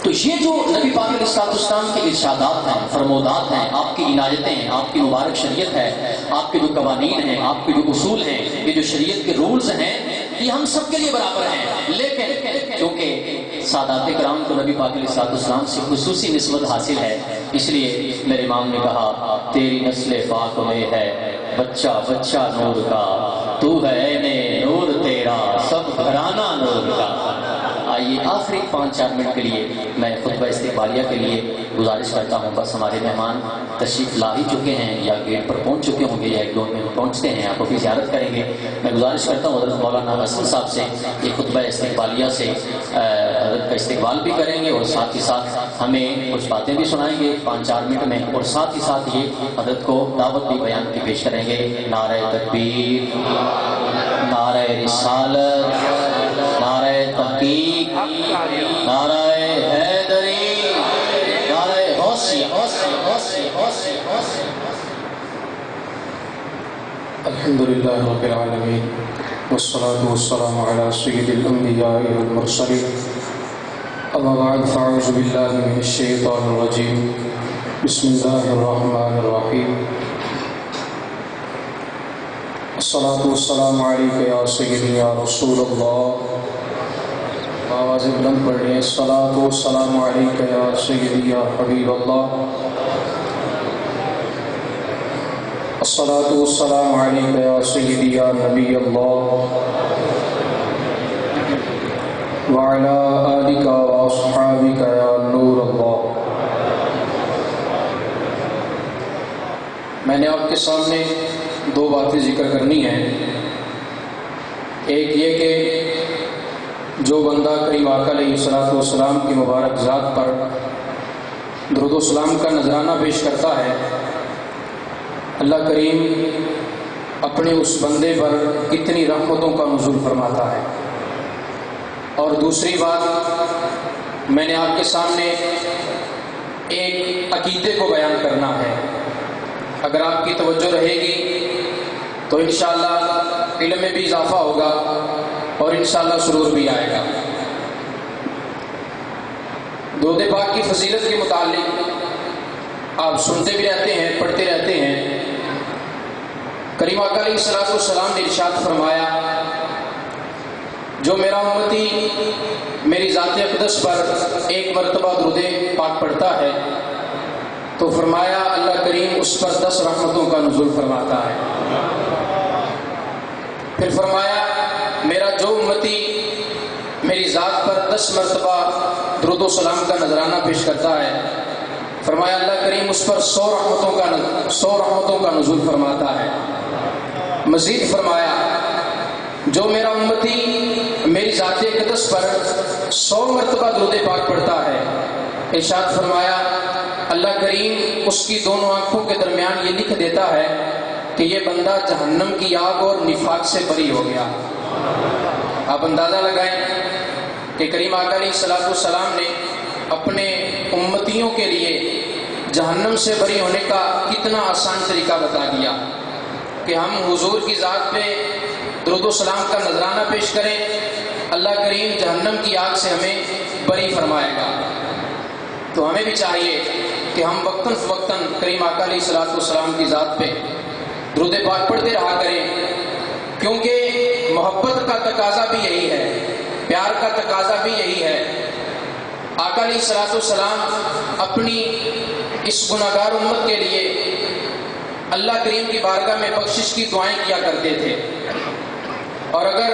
تو یہ جو نبی پاک علیہ الصلوۃ والسلام کے ارشادات ہیں، فرمودات ہیں، آپ کی عنایتیں ہیں، آپ کی مبارک شریعت ہے، آپ کے جو قوانین ہیں، آپ کے جو اصول ہیں، یہ جو شریعت کے رولز ہیں، یہ ہم سب کے لیے برابر ہیں۔ لیکن کیونکہ سادات کرام کو نبی پاک علیہ الصلوۃ والسلام سے خصوصی نسبت حاصل ہے، اس لیے میرے امام نے کہا، تیری نسل پاک میں ہے بچہ بچہ نور کا، تو ہے عین نور تیرا سب گھرانہ نور کا۔ آئیے آخری 5-4 منٹ کے لیے میں خطبہ استقبالیہ کے لیے گزارش کرتا ہوں، بس ہمارے مہمان تشریف لا ہی چکے ہیں یا گیٹ پر پہنچ چکے ہوں گے یا ایک دو میں پہنچتے ہیں، آپ کو بھی زیارت کریں گے۔ میں گزارش کرتا ہوں حضرت مولانا حسن صاحب سے یہ خطبہ استقبالیہ سے حضرت کا استقبال بھی کریں گے اور ساتھ ہی ساتھ ہمیں کچھ باتیں بھی سنائیں گے 5-4 منٹ میں، اور ساتھ ہی ساتھ یہ حضرت کو دعوت بھی بیان کی پیش کریں گے۔ نعرہ تکبیر، نعرہ رسالت، نعرہ تحقیق، نعرہ حیدری، نعرہ حوثیہ۔ الحمدللہ رب العالمین والصلاة والسلام علی سید الانبیاء والمرسلین، اما بعد فاعوذ باللہ من الشیطان الرجیم، بسم اللہ الرحمن الرحیم، الصلاة والسلام علیکہ یا سیدی یا رسول اللہ۔ آواز بلند پڑھ رہے ہیں، الصلاة والسلام علیکہ یا سیدی یا حبیب اللہ، الصلاة والسلام علیکہ یا سیدی یا نبی اللہ، وعلی آلک واصحابک یا نور اللہ۔ میں نے آپ کے سامنے 2 باتیں ذکر کرنی ہیں۔ ایک یہ کہ جو بندہ کریم آقا علیہ الصلوۃ والسلام کی مبارک ذات پر درود و سلام کا نذرانہ پیش کرتا ہے، اللہ کریم اپنے اس بندے پر کتنی رحمتوں کا نزول فرماتا ہے۔ اور دوسری بات میں نے آپ کے سامنے ایک عقیدے کو بیان کرنا ہے، اگر آپ کی توجہ رہے گی تو انشاءاللہ علم میں بھی اضافہ ہوگا اور انشاءاللہ سرور بھی آئے گا۔ درود پاک کی فضیلت کے متعلق آپ سنتے بھی رہتے ہیں، پڑھتے رہتے ہیں۔ کریم آقا علیہ الصلوۃ والسلام نے ارشاد فرمایا، جو میرا امتی میری ذات اقدس پر ایک مرتبہ درود پاک پڑھتا ہے تو فرمایا اللہ کریم اس پر 10 رحمتوں کا نزول فرماتا ہے۔ پھر فرمایا میرا جو امتی میری ذات پر 10 مرتبہ درود و سلام کا نذرانہ پیش کرتا ہے، فرمایا اللہ کریم اس پر 100 رحمتوں کا نزول فرماتا ہے۔ مزید فرمایا جو میرا امتی میری ذات اقدس پر 100 مرتبہ درود پاک پڑھتا ہے، ارشاد فرمایا اللہ کریم اس کی دونوں آنکھوں کے درمیان یہ لکھ دیتا ہے کہ یہ بندہ جہنم کی آگ اور نفاق سے بری ہو گیا۔ آپ اندازہ لگائیں کہ کریم آقا علیہ الصلوۃ والسلام نے اپنے امتیوں کے لیے جہنم سے بری ہونے کا کتنا آسان طریقہ بتا دیا کہ ہم حضور کی ذات پہ درود و سلام کا نذرانہ پیش کریں، اللہ کریم جہنم کی آگ سے ہمیں بری فرمائے گا۔ تو ہمیں بھی چاہیے کہ ہم وقتاً فوقتاً کریم آقا علیہ الصلوۃ والسلام کی ذات پہ درود پاک پڑھتے رہا کریں، کیونکہ محبت کا تقاضا بھی یہی ہے، پیار کا تقاضا بھی یہی ہے۔ آقا علیہ الصلوۃ والسلام اپنی اس گناہگار امت کے لیے اللہ کریم کی بارگاہ میں بخشش کی دعائیں کیا کرتے تھے، اور اگر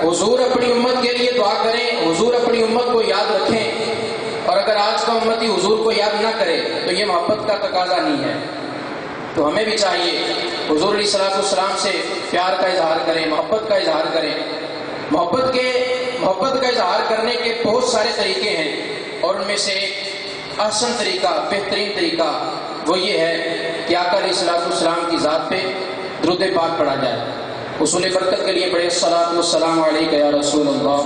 حضور اپنی امت کے لیے دعا کریں، حضور اپنی امت کو یاد رکھیں، اور اگر آج کا امتی حضور کو یاد نہ کرے تو یہ محبت کا تقاضا نہیں ہے۔ تو ہمیں بھی چاہیے حضور علیہ الصلوۃ والسلام سے پیار کا اظہار کریں، محبت کا اظہار کریں۔ محبت کا اظہار کرنے کے بہت سارے طریقے ہیں، اور ان میں سے ایک احسن طریقہ، بہترین طریقہ وہ یہ ہے کہ آقا علیہ الصلوۃ والسلام کی ذات پہ درود پاک پڑھا جائے۔ حصول برکت کے لیے پڑھے الصلاۃ والسلام علیک یا رسول اللہ،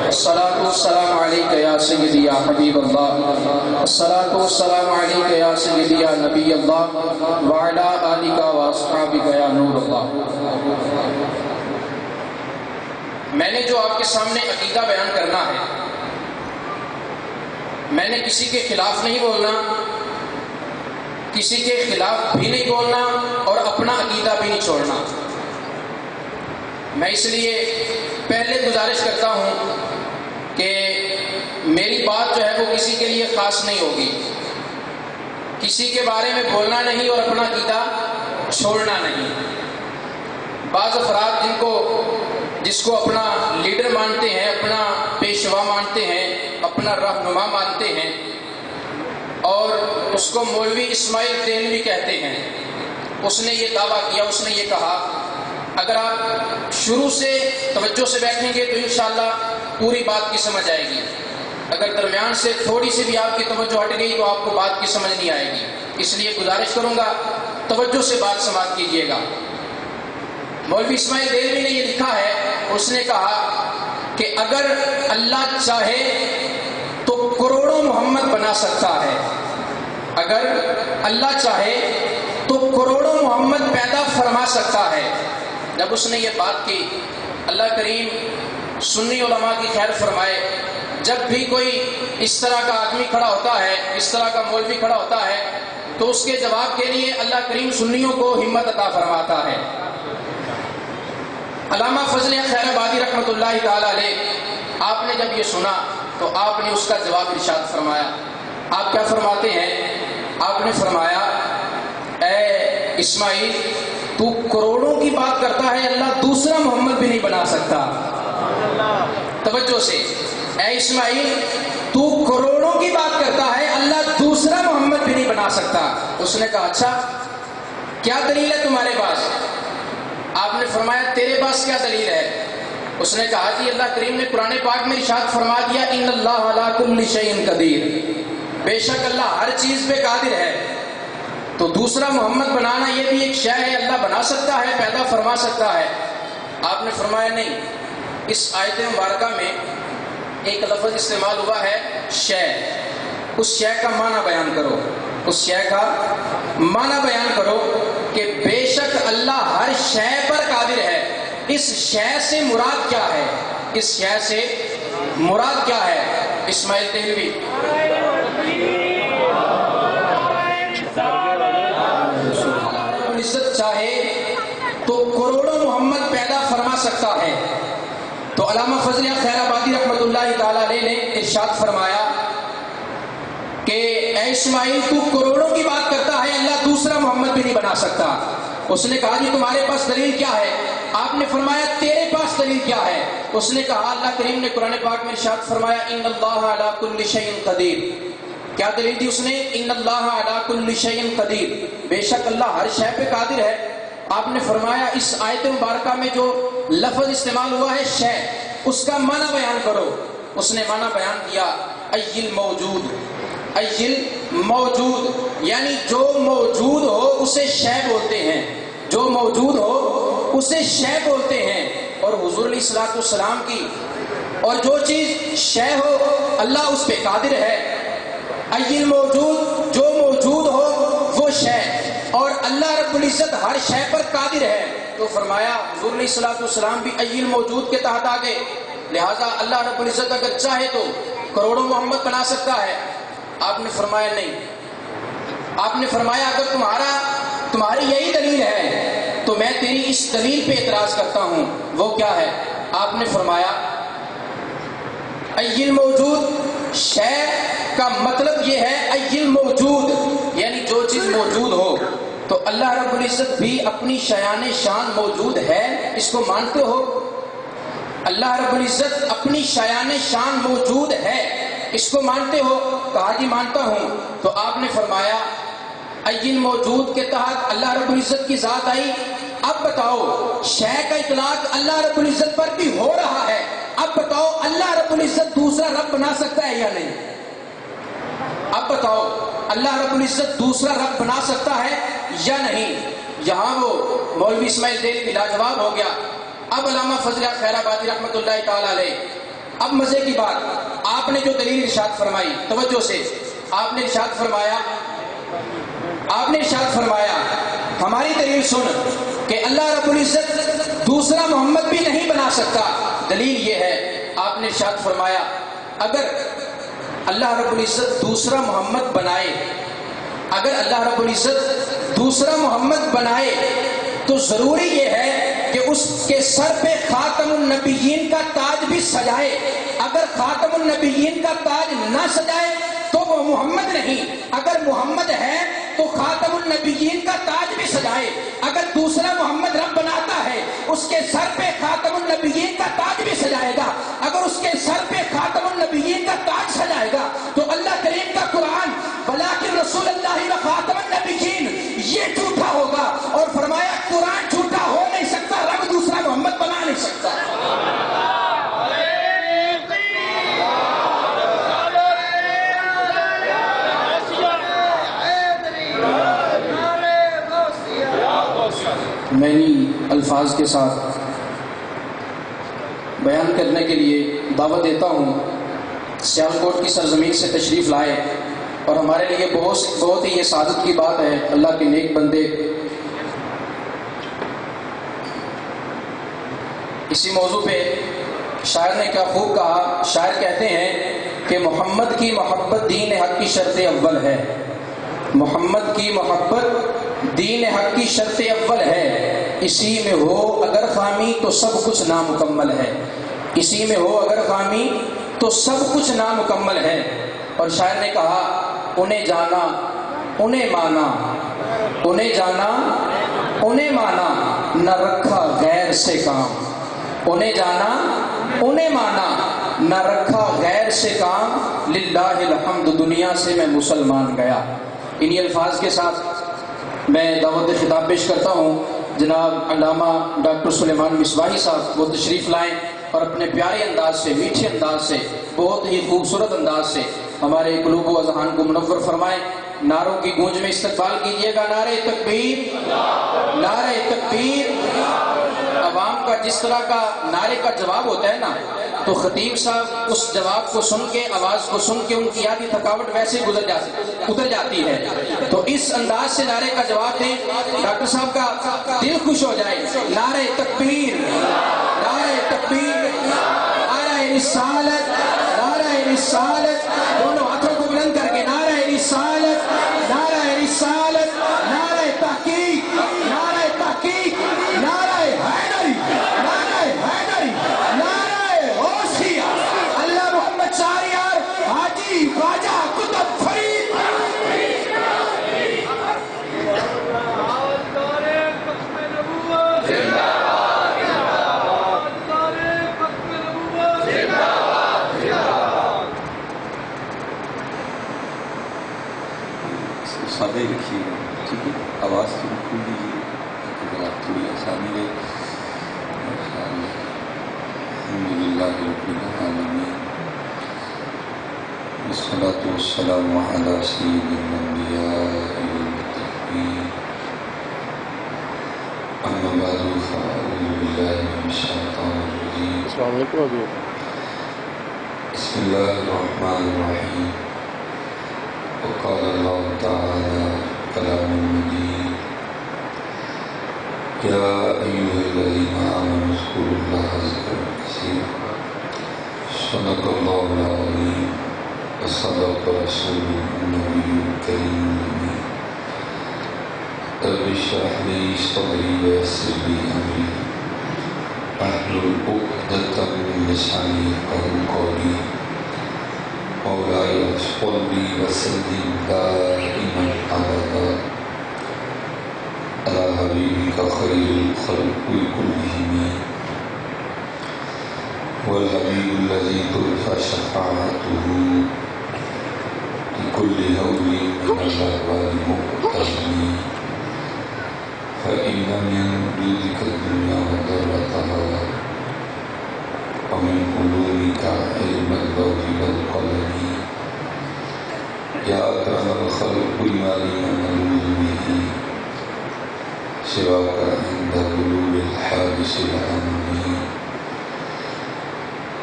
الصلاۃ والسلام علیک یا سیدی یا حبیب اللہ، الصلاۃ والسلام علیک یا سیدی یا نبی اللہ وعلی آلک واصحابک یا نور اللہ۔ میں نے جو آپ کے سامنے عقیدہ بیان کرنا ہے، میں نے کسی کے خلاف نہیں بولنا، کسی کے خلاف بھی نہیں بولنا، اور اپنا عقیدہ بھی نہیں چھوڑنا۔ میں اس لیے پہلے گزارش کرتا ہوں کہ میری بات جو ہے وہ کسی کے لیے خاص نہیں ہوگی، کسی کے بارے میں بولنا نہیں اور اپنا عقیدہ چھوڑنا نہیں۔ بعض افراد جس کو اپنا لیڈر مانتے ہیں، اپنا پیشوا مانتے ہیں، اپنا رہنما مانتے ہیں، اور اس کو مولوی اسماعیل دہلوی کہتے ہیں، اس نے یہ دعویٰ کیا، اس نے یہ کہا۔ اگر آپ شروع سے توجہ سے بیٹھیں گے تو انشاءاللہ پوری بات کی سمجھ آئے گی، اگر درمیان سے تھوڑی سی بھی آپ کی توجہ ہٹ گئی تو آپ کو بات کی سمجھ نہیں آئے گی۔ اس لیے گزارش کروں گا توجہ سے بات سماعت کیجیے گا۔ مولوی اسماعیل دہلوی نے یہ لکھا ہے، اس نے کہا کہ اگر اللہ چاہے تو کروڑوں محمد بنا سکتا ہے، اگر اللہ چاہے تو کروڑوں محمد پیدا فرما سکتا ہے۔ جب اس نے یہ بات کی، اللہ کریم سنی علماء کی خیر فرمائے، جب بھی کوئی اس طرح کا آدمی کھڑا ہوتا ہے، اس طرح کا مولوی کھڑا ہوتا ہے، تو اس کے جواب کے لیے اللہ کریم سنیوں کو ہمت عطا فرماتا ہے۔ علامہ فضل خیر آبادی رحمۃ اللہ تعالی علیہ، آپ نے جب یہ سنا تو آپ نے اس کا جواب ارشاد فرمایا۔ آپ کیا فرماتے ہیں؟ آپ نے فرمایا، اے اسماعیل، تو کروڑوں کی بات کرتا ہے، اللہ دوسرا محمد بھی نہیں بنا سکتا۔ توجہ سے، اے اسماعیل، تو کروڑوں کی بات کرتا ہے، اللہ دوسرا محمد بھی نہیں بنا سکتا۔ اس نے کہا اچھا کیا دلیل ہے تمہارے پاس؟ آپ نے فرمایا تیرے پاس کیا دلیل ہے؟ اس نے کہا جی اللہ کریم نے قرآن پاک میں ارشاد فرما دیا، ان اللہ علی کل شیء قدیر، بے شک اللہ ہر چیز پہ قادر ہے۔ تو دوسرا محمد بنانا یہ بھی ایک شے ہے، اللہ بنا سکتا ہے، پیدا فرما سکتا ہے۔ آپ نے فرمایا نہیں، اس آیت مبارکہ میں ایک لفظ استعمال ہوا ہے شے، اس شے کا معنی بیان کرو، اس شے کا معنی بیان کرو کہ بے شک اللہ ہر شے پر قادر ہے۔ اس شے سے مراد کیا ہے؟ اس شے سے مراد کیا ہے؟ اسماعیل دہلوی عزت چاہے تو کروڑوں محمد پیدا فرما سکتا ہے۔ تو علامہ فضل خیر آبادی رحمۃ اللہ تعالی علیہ نے ارشاد فرمایا کہ اے اسماعیل، تو کروڑوں کی بات کرتا ہے، اللہ دوسرا محمد بھی نہیں بنا سکتا۔ اس نے کہا جی تمہارے پاس دلیل کیا ہے؟ آپ نے فرمایا تیرے پاس دلیل کیا ہے؟ اس نے کہا اللہ کریم نے قرآن پاک میں ارشاد فرمایا ان اللہ علی کل شیء قدیر۔ کیا دلیل دی اس نے؟ ان اللہ علی کل شیء قدیر، بے شک اللہ ہر شے پہ قادر ہے۔ آپ نے فرمایا اس آیت مبارکہ میں جو لفظ استعمال ہوا ہے شے، اس کا معنی بیان کرو۔ اس نے معنی بیان کیا ایل موجود، ایل موجود یعنی جو موجود ہو اسے شے بولتے ہیں، جو موجود ہو اسے شے بولتے ہیں۔ اور حضور علیہ الصلوۃ والسلام کی اور جو چیز شے ہو اللہ اس پہ قادر ہے۔ ایل موجود، جو موجود ہو وہ شے، اور اللہ رب العزت ہر شے پر قادر ہے۔ تو فرمایا حضور علیہ الصلوۃ والسلام بھی ایل موجود کے تحت آ گئے، لہذا اللہ رب العزت اگر چاہے تو کروڑوں محمد بنا سکتا ہے۔ آپ نے فرمایا نہیں، آپ نے فرمایا اگر تمہاری یہی دلیل ہے تو میں تیری اس دلیل پہ اعتراض کرتا ہوں۔ وہ کیا ہے؟ آپ نے فرمایا ایل موجود، شے کا مطلب یہ ہے ایل موجود یعنی جو چیز موجود ہو۔ تو اللہ رب العزت بھی اپنی شایان شان موجود ہے، اس کو مانتے ہو؟ اللہ رب العزت اپنی شایان شان موجود ہے، اس کو مانتے ہو؟ کہا جی مانتا ہوں۔ تو آپ نے فرمایا این موجود کے تحت اللہ رب العزت کی ذات آئی۔ اب بتاؤ شے کا اطلاق اللہ رب العزت پر بھی ہو رہا ہے، اب بتاؤ اللہ رب العزت دوسرا رب بنا سکتا ہے یا نہیں؟ اب بتاؤ اللہ رب العزت دوسرا رب بنا سکتا ہے یا نہیں؟ یہاں وہ مولوی اسماعیل دہلوی لاجواب ہو گیا۔ اب علامہ فضل خیر آبادی رحمۃ اللہ تعالی علیہ، اب مزے کی بات، آپ نے جو دلیل ارشاد فرمائی، توجہ سے، آپ نے ارشاد فرمایا ہماری دلیل سن کہ اللہ رب العزت دوسرا محمد بھی نہیں بنا سکتا۔ دلیل یہ ہے، آپ نے ارشاد فرمایا اگر اللہ رب العزت دوسرا محمد بنائے، اگر اللہ رب العزت دوسرا محمد بنائے تو ضروری یہ ہے کہ اس کے سر پہ خاتم النبیین کا تاج بھی سجائے۔ اگر خاتم النبیین کا تاج نہ سجائے تو وہ محمد نہیں، اگر محمد ہے تو خاتم النبیین کا تاج بھی سجائے۔ اگر دوسرا محمد رب بناتا ہے اس کے سر پہ خاتم النبیین کا تاج بھی سجائے گا، اگر اس کے سر پہ خاتم النبیین کا تاج سجائے گا تو اللہ کریم کا قرآن ولیکن رسول اللہ و خاتم النبیین یہ جھوٹا ہوگا، اور فرمایا قرآن جھوٹا ہو نہیں سکتا، رب دوسرا محمد بنا نہیں سکتا۔ میں انہی الفاظ کے ساتھ بیان کرنے کے لیے دعوت دیتا ہوں، سیالکوٹ کی سرزمین سے تشریف لائے، اور ہمارے لیے بہت ہی یہ سعادت کی بات ہے، اللہ کے نیک بندے اسی موضوع پہ شاعر نے کیا خوب کہا۔ شاعر کہتے ہیں کہ محمد کی محبت دین حق کی شرط اول ہے، محمد کی محبت دین حق کی شرط اول ہے، اسی میں ہو اگر خامی تو سب کچھ نامکمل ہے، اسی میں ہو اگر خامی تو سب کچھ نامکمل ہے۔ اور شاعر نے کہا انہیں جانا انہیں مانا، انہیں جانا انہیں مانا، نہ رکھا غیر سے کام، انہیں جانا انہیں مانا، نہ رکھا غیر سے کام، للہ الحمد دنیا سے میں مسلمان گیا۔ انہی الفاظ کے ساتھ میں دعوت خطاب پیش کرتا ہوں۔ جناب علامہ ڈاکٹر سلیمان مصباحی صاحب وہ تشریف لائیں اور اپنے پیارے انداز سے، میٹھے انداز سے، بہت ہی خوبصورت انداز سے ہمارے قلوب و اذہان کو منور فرمائیں۔ نعروں کی گونج میں استقبال کیجیے گا، نعرہ تکبیر، نعرہ تکبیر۔ عوام کا جس طرح کا نعرے کا جواب ہوتا ہے نا، تو خطیب صاحب اس جواب کو سن کے، آواز کو سن کے ان کی آدھی تھکاوٹ ویسے ہی اتر جاتی ہے۔ تو اس انداز سے نعرے کا جواب دیں، ڈاکٹر صاحب کا دل خوش ہو جائے۔ نعرہ تکبیر، نعرہ تکبیر، نعرہ رسالت، نعرہ رسالت، دونوں ہاتھوں کو بلند کر کے نعرہ رسالت، نعرہ رسالت، نعرہ تحقیق، نعرہ تحقیق، نعرہ حیدری، نعرہ حیدری، نعرہ غوثیہ، اللہ محمد شہریار حاجی خواجہ قطب فرید۔ سادہ ہی رکھیے گا، ٹھیک ہے؟ آواز تھوڑی کھول دیجیے تاکہ آپ تھوڑی آسانی رہے۔ الحمد للہ رب العالمین، والصلاة والسلام علی سید الانبیاء والمرسلین، اما بعد فاعوذ باللہ من الشیطان الرجیم، السلام علیکم ابھی بسم اللہ الرحمن الرحیم۔ وقال اللہ تعالی کلام مجید، یا ایھا الذین آمنوا اذکروا اللہ ذکرا کثیرا، صدق اللہ العظیم وصدق رسولہ النبی الکریم الامین۔ رب اشرح لی صدری ویسر لی امری واحلل عقدۃ من لسانی یفقهوا قولی۔ مولاي صل وسلم دائما ابدا على حبيبك خير الخلق كلهم والحبيب الذي ترفع شفاعته لكل هول من الأهوال المقتحم فإن من جودك الدنيا وضرتها ومن علومك علم اللوح والقلم يا أكرم الخلق بما لنا نلوذ به سواك عند حلول الحادث العام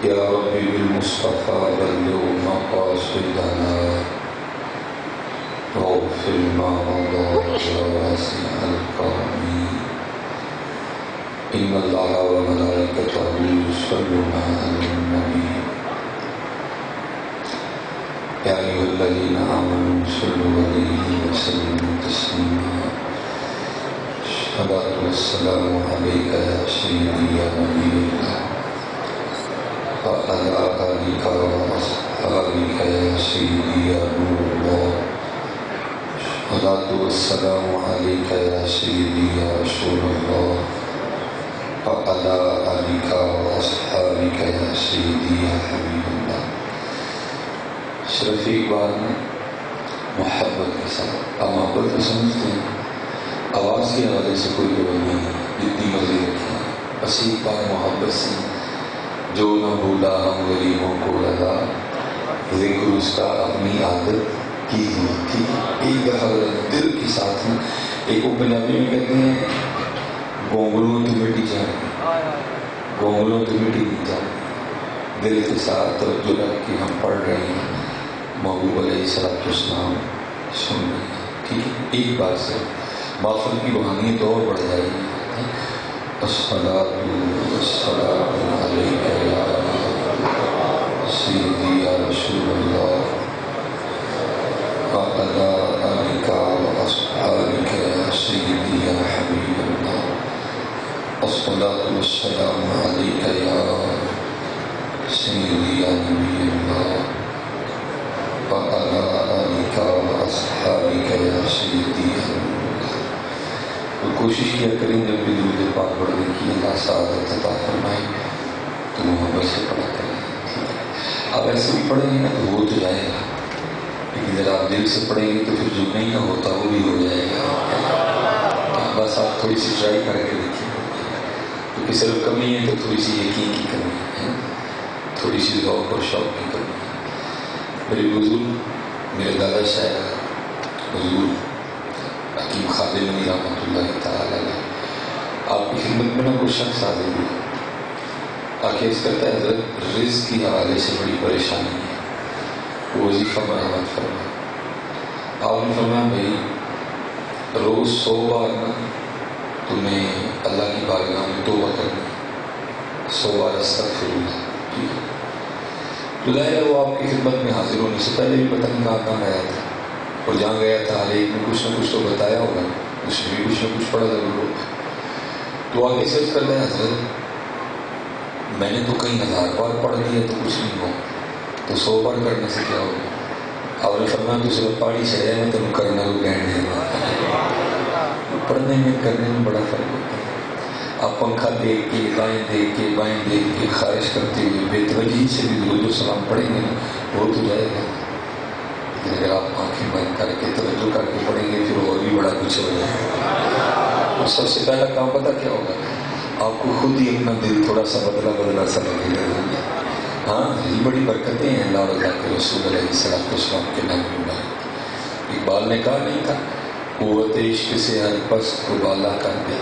يا رب بالمصطفى بلغ مقاصدنا واغفر ما مضى يا واسع الكرم إن الله وملائكته يصلون على النبي يا أيها الذين آمنوا صلوا عليه وسلموا تسليما الصلاة والسلام عليك يا سيدي يا نبي الله وعلى آلك وأصحابك يا سيدي يا نور الله الصلاة والسلام عليك يا سيدي يا رسول الله وعلى آلك وأصحابك يا سيدي يا حبيب الله. صرف ایک بار محبت کے ساتھ آپ محبت کو سمجھتے ہیں، آواز کے حوالے سے کوئی لوگ نہیں ہے جتنی مرضی رکھیں، بس ایک بار محبت سے جو نہ بھولا ہم غریبوں کو رضا ذکر اس کا اپنی عادت کی ایک دفعہ دل کے ساتھ میں ایک وہ پنجابی میں کہتے ہیں گونگلوں تو مٹی جائے، گونگلوں تو مٹی نہیں جائے، دل کے ساتھ توجہ رکھ کے ہم پڑھ رہے ہیں محبوب علیہ السلام سن رہے ہیں، ٹھیک ہے؟ ایک بار سے محفل کی روحانیت اور بڑھ جائے گی. الصلاۃ والسلام علیک یا سیدی یا رسول اللہ وعلی آلک واصحابک یا سیدی یا حبیب اللہ. الصلاۃ والسلام علیک یا سیدی یا نبی اللہ وعلی آلک واصحابک یا سیدی یا نبی اللہ. تو کوشش کیا کریں جب بھی درود پاک پڑھنے کی اللہ سعادت عطا فرمائے تو محبت سے پڑھا کریں. آپ ایسے بھی پڑھیں گے نا تو ہو تو جائے گا، لیکن اگر آپ دل سے پڑھیں گے تو پھر جو نہیں نہ ہوتا وہ بھی ہو جائے گا. بس آپ تھوڑی سی ٹرائی کر کے دیکھیں، کیونکہ صرف کمی ہے تو تھوڑی سی یقین کی کمی ہے، تھوڑی سی ذوق اور شوق کی کمی ہے. میرے بزرگ میرے دادا شاعر حضور حکیم خادم علی رحمۃ اللہ تعالی علیہ آپ کی خدمت میں نہ کوئی شخص آ گئی آخر کرتا ہے حضرت رزق کی حوالے سے بڑی پریشانی ہے، وہ وظیفہ مرحمت فرما. آپ نے فرمایا بھائی روز 100 بار نا تمہیں اللہ کی بارگاہ میں توبہ کرنی، 100 بار استغفر اللہ. ٹھیک ہے؟ تو ظاہر ہے وہ آپ کی خدمت میں حاضر ہونے سے پہلے بھی پتہ نہیں کہاں گیا تھا، اور جہاں گیا تھا ہر ایک نے کچھ نہ کچھ تو بتایا ہوگا، اس نے بھی کچھ نہ کچھ پڑھا ضرور ہوگا. تو آگے سرچ کر رہے حضرت میں نے تو کئی 1000 بار پڑھ لیا تو کچھ نہیں ہوا، تو 100 بار کرنے سے کیا ہوگا؟ آپ نے فرمایا تو صرف پاڑی چڑھے میں تم کرنا کو کہنے پڑھنے میں کرنے میں بڑا فرق ہوتا ہے. آپ پنکھا دیکھ کے دائیں دیکھ کے بائیں دیکھ کے خارش کرتے ہوئے بے توجہی سے بھی درود و سلام پڑھیں گے نا وہ تو جائے گا، لیکن اگر آپ آنکھیں بند کر کے توجہ کر کے پڑھیں گے پھر اور بھی بڑا کچھ ہو جائے گا. اور سب سے پہلا کام پتہ کیا ہوگا؟ آپ کو خود ہی اپنا دل تھوڑا سا بدلا سا لگے گا. ہاں یہ بڑی برکتیں ہیں اللہ رضا کے رسول علیہ السلام کے نام میں. اقبال نے کہا نہیں تھا قوت عشق سے ہر پس کو بالا کر دے،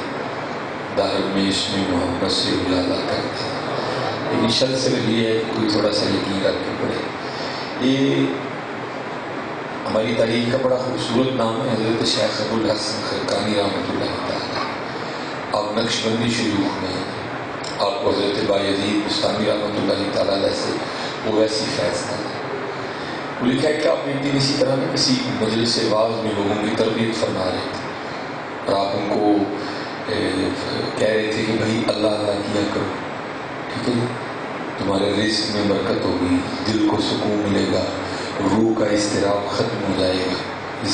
دار میں اس میں محبت سے اجالا کر دے. لیکن شرط صرف یہ ہے کہ کوئی تھوڑا سا یقین رکھ کے پڑھے. یہ ہماری تاریخ کا بڑا خوبصورت نام ہے حضرت شیخ ابوالحسن خرقانی رحمۃ اللہ تعالیٰ. آپ نقش بندی شیوخ میں آپ کو حضرت بایزید بستانی رحمۃ اللہ تعالیٰ علیہ سے وہ ویسی فیض تھا. وہ لکھا ہے کہ آپ ایک دن اسی طرح میں کسی مجلس واعظ میں لوگوں کی تربیت فرما رہے تھے اور آپ ان کو کہہ رہے تھے کہ بھائی اللہ اللہ کیا کرو، ٹھیک ہے، تمہارے رزق میں برکت ہوگی، دل کو سکون ملے گا، روح کا اضطراب ختم ہو جائے گا،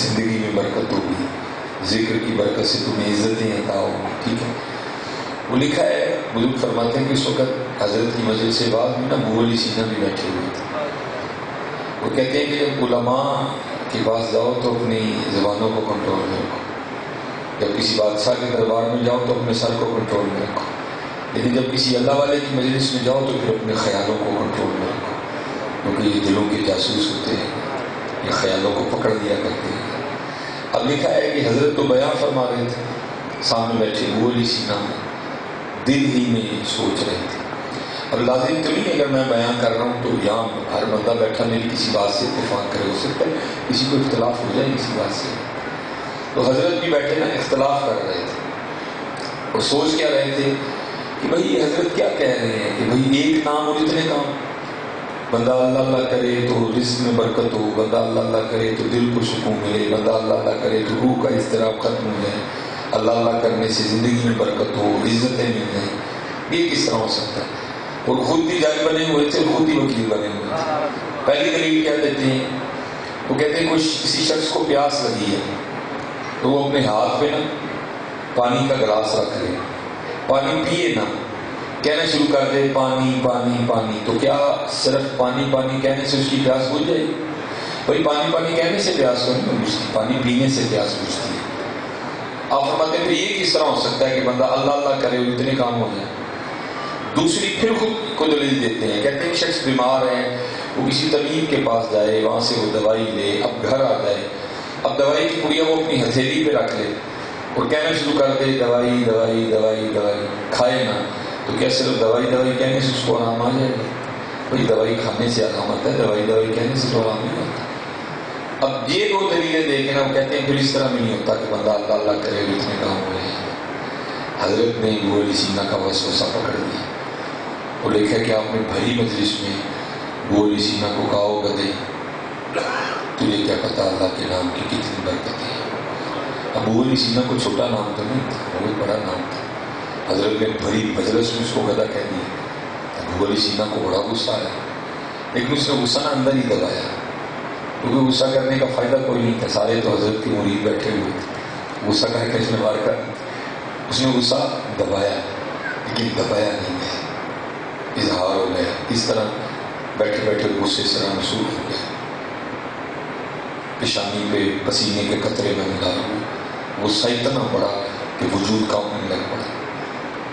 زندگی میں برکت ہوگی، ذکر کی برکت سے تمہیں عزتیں عطا ہوں. ٹھیک ہے. وہ لکھا ہے بزرگ فرماتے ہیں کہ اس وقت حضرت کی مجلس سے بعد میں نا ابو علی سینا بھی بیٹھے ہوئے تھے. وہ کہتے ہیں کہ جب علماء کے پاس جاؤ تو اپنی زبانوں کو کنٹرول میں رکھو. جب کسی بادشاہ کے دربار میں جاؤ تو اپنے سر کو کنٹرول میں رکھو. لیکن جب کسی اللہ والے کی مجلس میں جاؤ تو پھر اپنے خیالوں کو کنٹرول میں رکھو، کیونکہ یہ دلوں کے جاسوس ہوتے ہیں، یہ خیالوں کو پکڑ لیا کرتے ہیں. اب لکھا ہے کہ حضرت تو بیان فرما رہے تھے، سامنے بیٹھے ابو علی سینا دل ہی میں سوچ رہے تھے. اب لازم تو نہیں اگر میں بیان کر رہا ہوں تو یہاں ہر بندہ بیٹھا میری کسی بات سے اتفاق کرے. ہو سکتا ہے کسی کو اختلاف ہو جائے کسی بات سے. تو حضرت بھی بیٹھے نا اختلاف کر رہے تھے اور سوچ کیا رہے تھے کہ بھائی یہ حضرت کیا کہہ رہے ہیں کہ بھائی ایک نام اور اتنے کام. بندہ اللہ اللہ کرے تو رزق میں برکت ہو، بندہ اللہ اللہ کرے تو دل کو سکون ملے، بندہ اللہ اللہ کرے تو روح کا اضطراب ختم ہو جائے، اللہ اللہ کرنے سے زندگی میں برکت ہو، عزتیں مل جائیں. یہ کس طرح ہو سکتا ہے؟ اور خود بھی جج بنے ہوئے تھے، خود ہی وکیل بنے ہوئے تھے. پہلی دلیل کیا دیتے ہیں؟ وہ کہتے ہیں کسی شخص کو پیاس لگی ہے تو وہ اپنے ہاتھ پہ نا پانی کا گلاس رکھ لے، پانی پیے نا، کہنا شروع کر دے پانی پانی پانی. تو کیا صرف پانی پانی کہنے سے اس کی پیاس بجھ جائے؟ بھائی پانی پانی کہنے سے پیاس نہیں بجھتی، پانی پینے سے پیاس بجھتی ہے. آپ فرماتے ہیں یہ کس طرح ہو سکتا ہے کہ بندہ اللہ اللہ کرے اور اتنے کام ہو جائے؟ دوسری پھر خود کو دلیل دیتے ہیں، کہتے ہیں شخص بیمار ہے، وہ کسی طبیب کے پاس جائے، وہاں سے وہ دوائی لے، اب گھر آ جائے، اب دوائی کی پڑیا وہ اپنی ہتھیلی پہ رکھ لے اور کہنا شروع کر دے دوائی دوائی دوائی دوائی، کھائے نا. تو کیا صرف دوائی دوائی کہنے سے اس کو آرام آ جائے گا؟ بھائی دوائی کھانے سے آرام آتا ہے، دوائی دوائی کہنے سے تو آرام نہیں آتا. اب یہ دو دلیلیں دیکھنا وہ کہتے ہیں پھر اس طرح نہیں ہوتا کہ بندہ اللہ اللہ کرے اتنے کام ہو رہے ہیں. حضرت نے ابو علی سینا کا وسوسہ پکڑ لیا اور لکھا کہ آپ نے بھری مجلس میں ابو علی سینا کو کہا ہوگا دے تجھے کیا پتا اللہ کے نام کی کتنی برکت ہے. ابو علی سینا کو چھوٹا نام تو نہیں تھا، بہت بڑا نام تھا. حضرت نے بھری مجلس میں اس کو گدا کہہ دیا. ابو علی سینا کو بڑا غصہ آیا، لیکن اس نے غصہ نہ اندر ہی دبایا، کیونکہ غصہ کرنے کا فائدہ کوئی نہیں تھا. سارے تو حضرت کے مرید بیٹھے ہوئے تھے، غصہ کر کے اس نے وار کر اس نے غصہ دبایا، لیکن دبایا نہیں گیا، اظہار ہو گیا. اس طرح بیٹھے بیٹھے غصے سے رنسور ہو گیا، پیشانی پہ پسینے کے قطرے میں ملا ہوئے. غصہ اتنا بڑا کہ وجود کانپنے لگ پڑا.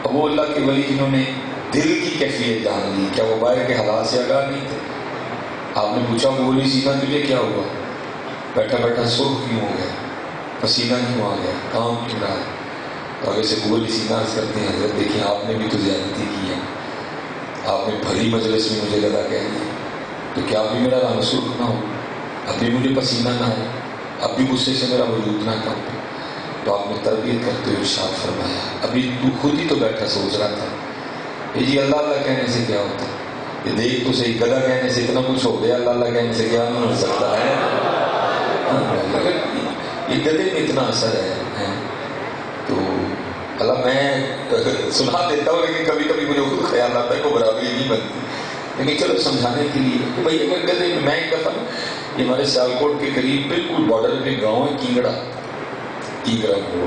اب وہ اللہ کے ولی جنہوں نے دل کی کیفیت جان لی، کیا وہ باہر کے حالات سے آگاہ نہیں تھے؟ آپ نے پوچھا ابو علی سینا تجھے کیا ہوا؟ بیٹھا بیٹھا سرخ کیوں ہو گیا، پسینہ کیوں آ گیا، کام کیوں رہا ہے؟ تو آگے سے ابو علی سینا عرض کرتے ہیں حضرت دیکھیں آپ نے بھی تو زیادتی کی ہے، آپ نے بھری مجلس میں مجھے گدا کہہ دیا، تو کیا اب بھی میرا رنگ سرخ نہ ہو، اب بھی مجھے پسینہ نہ ہو، اب بھی غصے سے میرا وجود نہ کانپے؟ تو آپ نے تربیت کرتے ہوئے ارشاد فرمایا ابھی تو خود ہی تو بیٹھا سوچ رہا تھا کہ جی اللہ اللہ کہنے سے کیا ہوتا ہے، یہ دیکھ تو صحیح گدا کہنے سے اتنا کچھ ہو گیا، اللہ اللہ کہنے سے کیا نہیں ہو سکتا ہے. یہ گدے میں اتنا اثر ہے تو اللہ میں سنا دیتا ہوں، لیکن کبھی کبھی مجھے خود خیال آتا ہے کہ برابری نہیں بنتی. لیکن چلو سمجھانے کے لیے کہ بھائی اگر گدے میں ایک دفعہ یہ ہمارے سیالکوٹ کے قریب بالکل بارڈر پہ گاؤں ہے کینگڑا کو،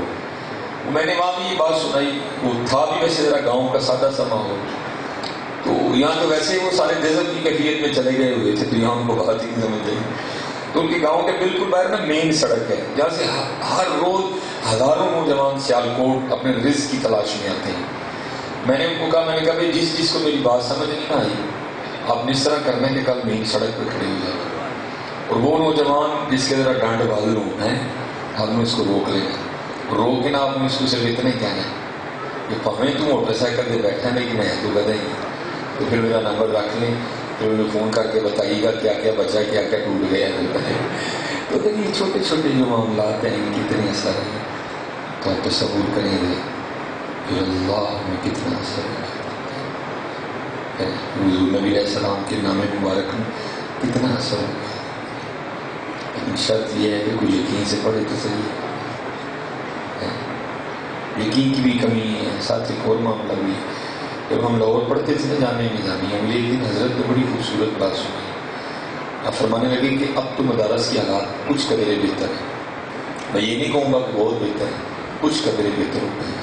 میں نے وہاں بھی یہ بات سنائی. وہ تھا بھی ویسے ذرا گاؤں کا سادہ سا ماحول، تو یہاں تو ویسے وہ سارے ڈیزرٹ کی کیفیت میں چلے گئے ہوئے تھے، تو یہاں ان کو بات ہی نہیں سمجھ گئی. تو ان کے گاؤں کے بالکل باہر نا مین سڑک ہے جہاں سے ہر روز ہزاروں نوجوان سیالکوٹ اپنے رزق کی تلاش میں آتے ہیں. میں نے ان کو کہا، میں نے کہا بھائی جس کو میری بات سمجھ نہیں نہ آئی آپ نے اس طرح کرنا ہے کہ کل مین سڑک پہ کھڑے ہو جائے، اور وہ نوجوان جس کے ذرا ڈانٹ بازو ہیں آپ نے اس کو روک لے گا، روک کے نا آپ نے اس کو صرف اتنا ہی کہنا ہے کہ پہلے تو موٹر سائیکل پہ بیٹھا نہیں کہ میں تو گدا ہی، تو پھر میرا نمبر رکھ لیں، پھر انہیں فون کر کے بتائیے گا کیا کیا بچا کیا کیا ٹوٹ گیا ہے. تو یہ چھوٹے چھوٹے جو معاملات ہیں کتنے اثر ہیں، تو آپ تصور کریں گے پھر اللہ میں کتنا اثر ہے. حضور نبی علیہ السلام کے نام مبارک میں کتنا اثر ہے. لیکن شرط یہ ہے کہ کوئی یقین سے پڑھے تو صحیح ہے. یقین کی بھی کمی ہے. ساتھ ایک اور معاملہ بھی ہے، جب ہم لاہور پڑھتے تھے نا جامعہ نظامیہ میں، ایک دن حضرت نے بڑی خوبصورت بات سنی. اب فرمانے لگے کہ اب تو مدارس کی حالات کچھ قدرے بہتر ہے، میں یہ نہیں کہوں گا کہ بہت بہتر ہے، کچھ قدرے بہتر ہوتے ہیں،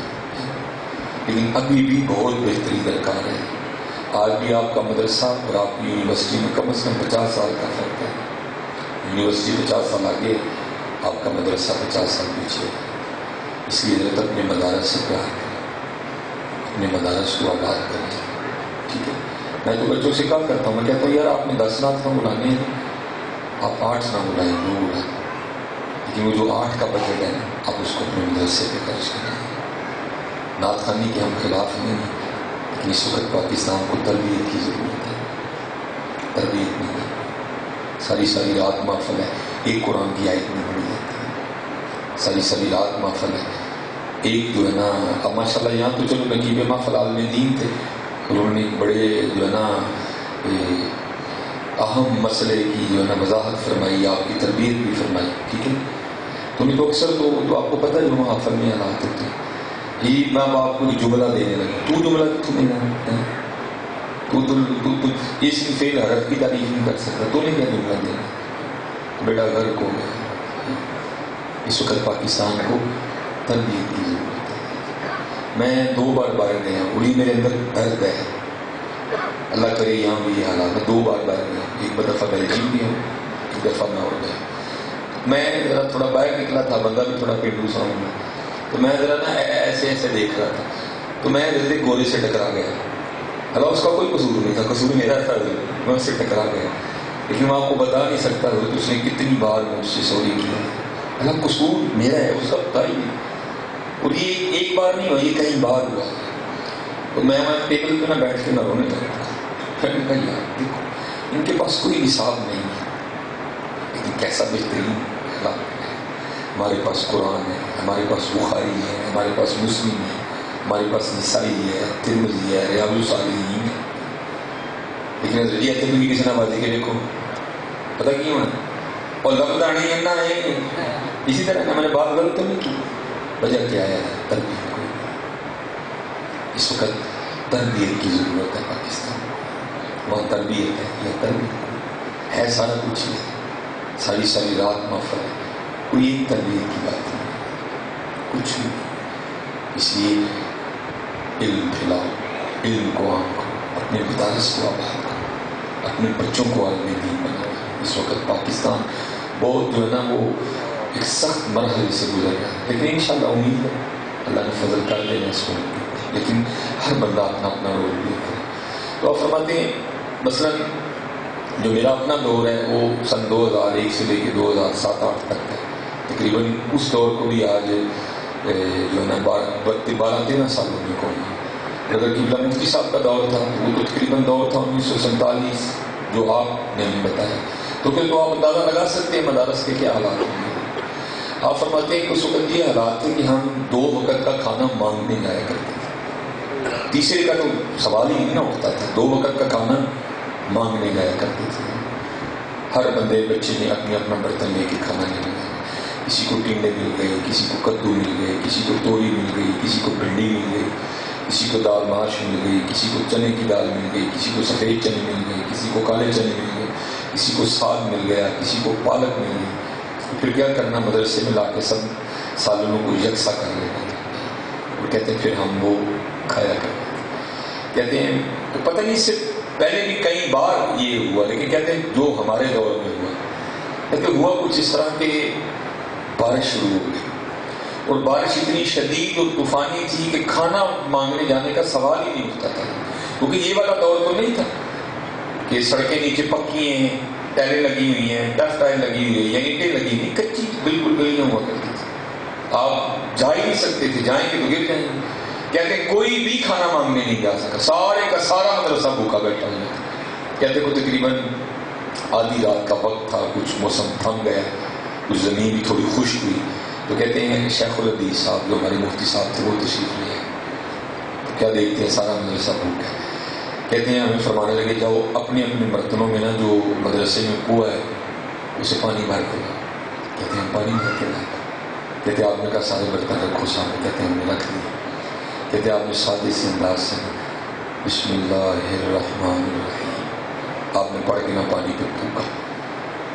لیکن ابھی بھی بہت بہتری درکار ہے۔ آج بھی آپ کا مدرسہ اور آپ کی یونیورسٹی میں کم از کم 50 سال کا فرق ہے۔ یونیورسٹی 50 سال آگے، آپ کا مدرسہ 50 سال پیچھے۔ اس لیے حضرت اپنے مدارس سے پیار کریں، اپنے مدارس کو آباد کریں، ٹھیک ہے؟ میں تو بچوں سے کہا کرتا ہوں، میں کہتا ہوں یار آپ نے 10 نعت نہ بلانے ہیں، آپ 8 نہ بلائیں، 2 بلائیں، لیکن وہ جو 8 کا بجٹ ہے آپ اس کو اپنے مدرسے پہ خرچ کریں۔ نعت خوانی کے ہم خلاف نہیں ہیں، لیکن اس وقت پاکستان کو تربیت کی ضرورت ہے، تربیت نہیں ہے۔ ساری رات محفل ہے، ایک قرآن کی آیت نہیں پڑھی جاتی ہے، ساری رات محفل ہے، ایک جو ہے نا، اب ماشاء اللہ یہاں تو چلو نقیب محفل عالم دین تھے، انہوں نے بڑے جو ہے نا اہم مسئلے کی جو ہے نا وضاحت فرمائی، آپ کی تربیت بھی فرمائی، ٹھیک ہے؟ تو نہیں تو اکثر تو آپ کو پتہ ہے جو محفل میں حالات ہوتے ہیں، یہ ماں باپ کو جملہ دینے لگے، تو جملہ کتوں دینا ہے؟ تو اس کی فیل حرف کی تعریف نہیں کر سکتا، تو نے کیا جملہ دینا؟ بیٹا گھر کو گیا۔ اس وقت پاکستان کو تربیت کی ضرورت ہے۔ میں 2 بار باہر گیا، وہی میرے اندر درد ہے، اللہ کرے یہاں بھی یہ حالات ہے۔ 2 بار باہر گیا، ایک دفعہ بیلجیم گیا، ایک دفعہ میں اور گیا۔ میں ذرا تھوڑا باہر نکلا تھا، بندہ بھی تھوڑا پیٹو سا ہوں میں، تو میں ذرا نا ایسے دیکھ رہا تھا، تو میں ایک گورے سے ٹکرا گیا۔ اللہ اس کا کوئی قصور نہیں تھا، قصور میرا تھا، میں اس سے ٹکرا گیا، لیکن میں آپ کو بتا نہیں سکتا اس نے کتنی بار مجھ سے سوری کیا۔ اللہ قصور میرا ہے، اس کا پتا ہی نہیں، اور یہ ایک بار نہیں ہوا، یہ کئی بار ہوا۔ تو میں ٹیبل پہ نہ بیٹھ کے نہ رونے لگا، پھر میں کہا یار دیکھو ان کے پاس کوئی حساب نہیں ہے، لیکن کیسا بہترین اللہ ہے۔ ہمارے پاس قرآن ہے، ہمارے پاس بخاری ہے، ہمارے پاس مسلم ہے، ہمارے پاس نسائی ہے، ترمذی ہے، ریاض الصالحین ہے، لیکن ذریعہ تبلیغ کسی نہ بازی کے دیکھو پتہ کیوں ہے؟ اور لفظانی ہے نا، اسی طرح میں نے بات غلط تو نہیں کی، وجہ کیا ہے؟ تربیت کو۔ اس وقت تربیت کی ضرورت ہے پاکستان میں، وہاں تربیت ہے، یہ تربیت ہے، سارا کچھ ہے، ساری رات محفل ہے، کوئی ایک تربیت کی بات نہیں، کچھ بھی نہیں۔ اس لیے علم پھیلاؤ، علم کو عام کرو، اپنے مدارس کو آباد کرو، اپنے بچوں کو عالم دین بناؤ۔ اس وقت پاکستان بہت جو ہے نا وہ ایک سخت مرحلے سے گزر رہا ہے، لیکن انشاءاللہ امید ہے اللہ نے فضل کر دینا اس کو، لیکن ہر بندہ اپنا رول پلے کرے۔ تو آپ فرماتے ہیں مثلاً جو میرا اپنا دور ہے وہ سن 2001 سے لے کے 2007-8 تک ہے، تقریباً اس دور کو بھی آج جو ہے نا 12-13 سالوں میں کہوں گا۔ اگر قبلہ مفتی صاحب کا دور تھا وہ تو تقریباً دور تھا 1947 جو آپ نے ہمیں بتایا، تو پھر تو آپ اندازہ لگا سکتے ہیں مدارس کے کیا حالات ہوں گے۔ آپ فرماتے ہیں کہ اس وقت یہ حالات تھے کہ ہم 2 وقت کا کھانا مانگنے جایا کرتے تھے، تیسرے کا تو سوال ہی نہیں نہ اٹھتا تھا، 2 وقت کا کھانا مانگنے جایا کرتے تھے۔ ہر بندے بچے نے اپنا برتن لے کے کھانا لے لیا، کسی کو ٹنڈے مل گئے، کسی کو کدو مل گئے، کسی کو توری مل گئی، کسی کو بھنڈی مل گئی، کسی کو دال ماش مل گئی، کسی کو چنے کی دال مل گئی، کسی کو سفید چنے مل گئے، کسی کو کالے چنے مل گئے، کسی کو ساگ مل گیا، کسی کو پالک مل گئی۔ پھر کیا کرنا، مدرسے میں لا کے سب سالنوں کو یکساں کر لینا، اور کہتے ہیں پھر ہم وہ کھایا کرتے ہیں۔ کہتے ہیں تو پتہ نہیں صرف پہلے بھی کئی بار یہ ہوا، لیکن کہتے ہیں جو ہمارے دور میں ہوا، کہتے ہوا کچھ اس طرح کہ بارش شروع ہو گئی، اور بارش اتنی شدید اور طوفانی تھی کہ کھانا مانگنے جانے کا سوال ہی نہیں اٹھتا تھا، کیونکہ یہ والا دور تو نہیں تھا کہ سڑکیں نیچے پکی ہیں، ٹائلیں لگی ہوئی ہیں، ٹف ٹائل لگی ہوئی ہے یا اینٹیں لگی ہوئی، کچی بالکل گلیاں ہوا کرتی تھی، آپ جا ہی نہیں سکتے تھے، جائیں گے تو گر جائیں گے۔ کہتے کوئی بھی کھانا مانگنے نہیں جا سکا، سارے کا سارا مدرسہ بھوکا بیٹھا ہوا تھا۔ کہتے کو تقریباً آدھی رات کا وقت تھا، کچھ موسم تھم گیا، کچھ زمین بھی تھوڑی خشک ہوئی، تو کہتے ہیں شیخ الحدیث صاحب جو ہمارے مفتی صاحب تھے وہ تشریف لے آئے، تو کیا دیکھتے ہیں سارا مدرسہ بھوکا ہے۔ کہتے ہیں ہمیں فرمانے لگے جاؤ اپنے برتنوں میں نا جو مدرسے میں کنواں ہے اسے پانی بھر کے لاؤ۔ کہتے ہیں ہم پانی بھر کے لائے، کہتے آپ نے کہا سارے برتن رکھو سامنے، کہتے ہم نے رکھ لیے، کہتے آپ نے سادے سے انداز سے بسم اللہ الرحمن الرحیم آپ نے پڑھ کے نہ پانی پہ پھونکا،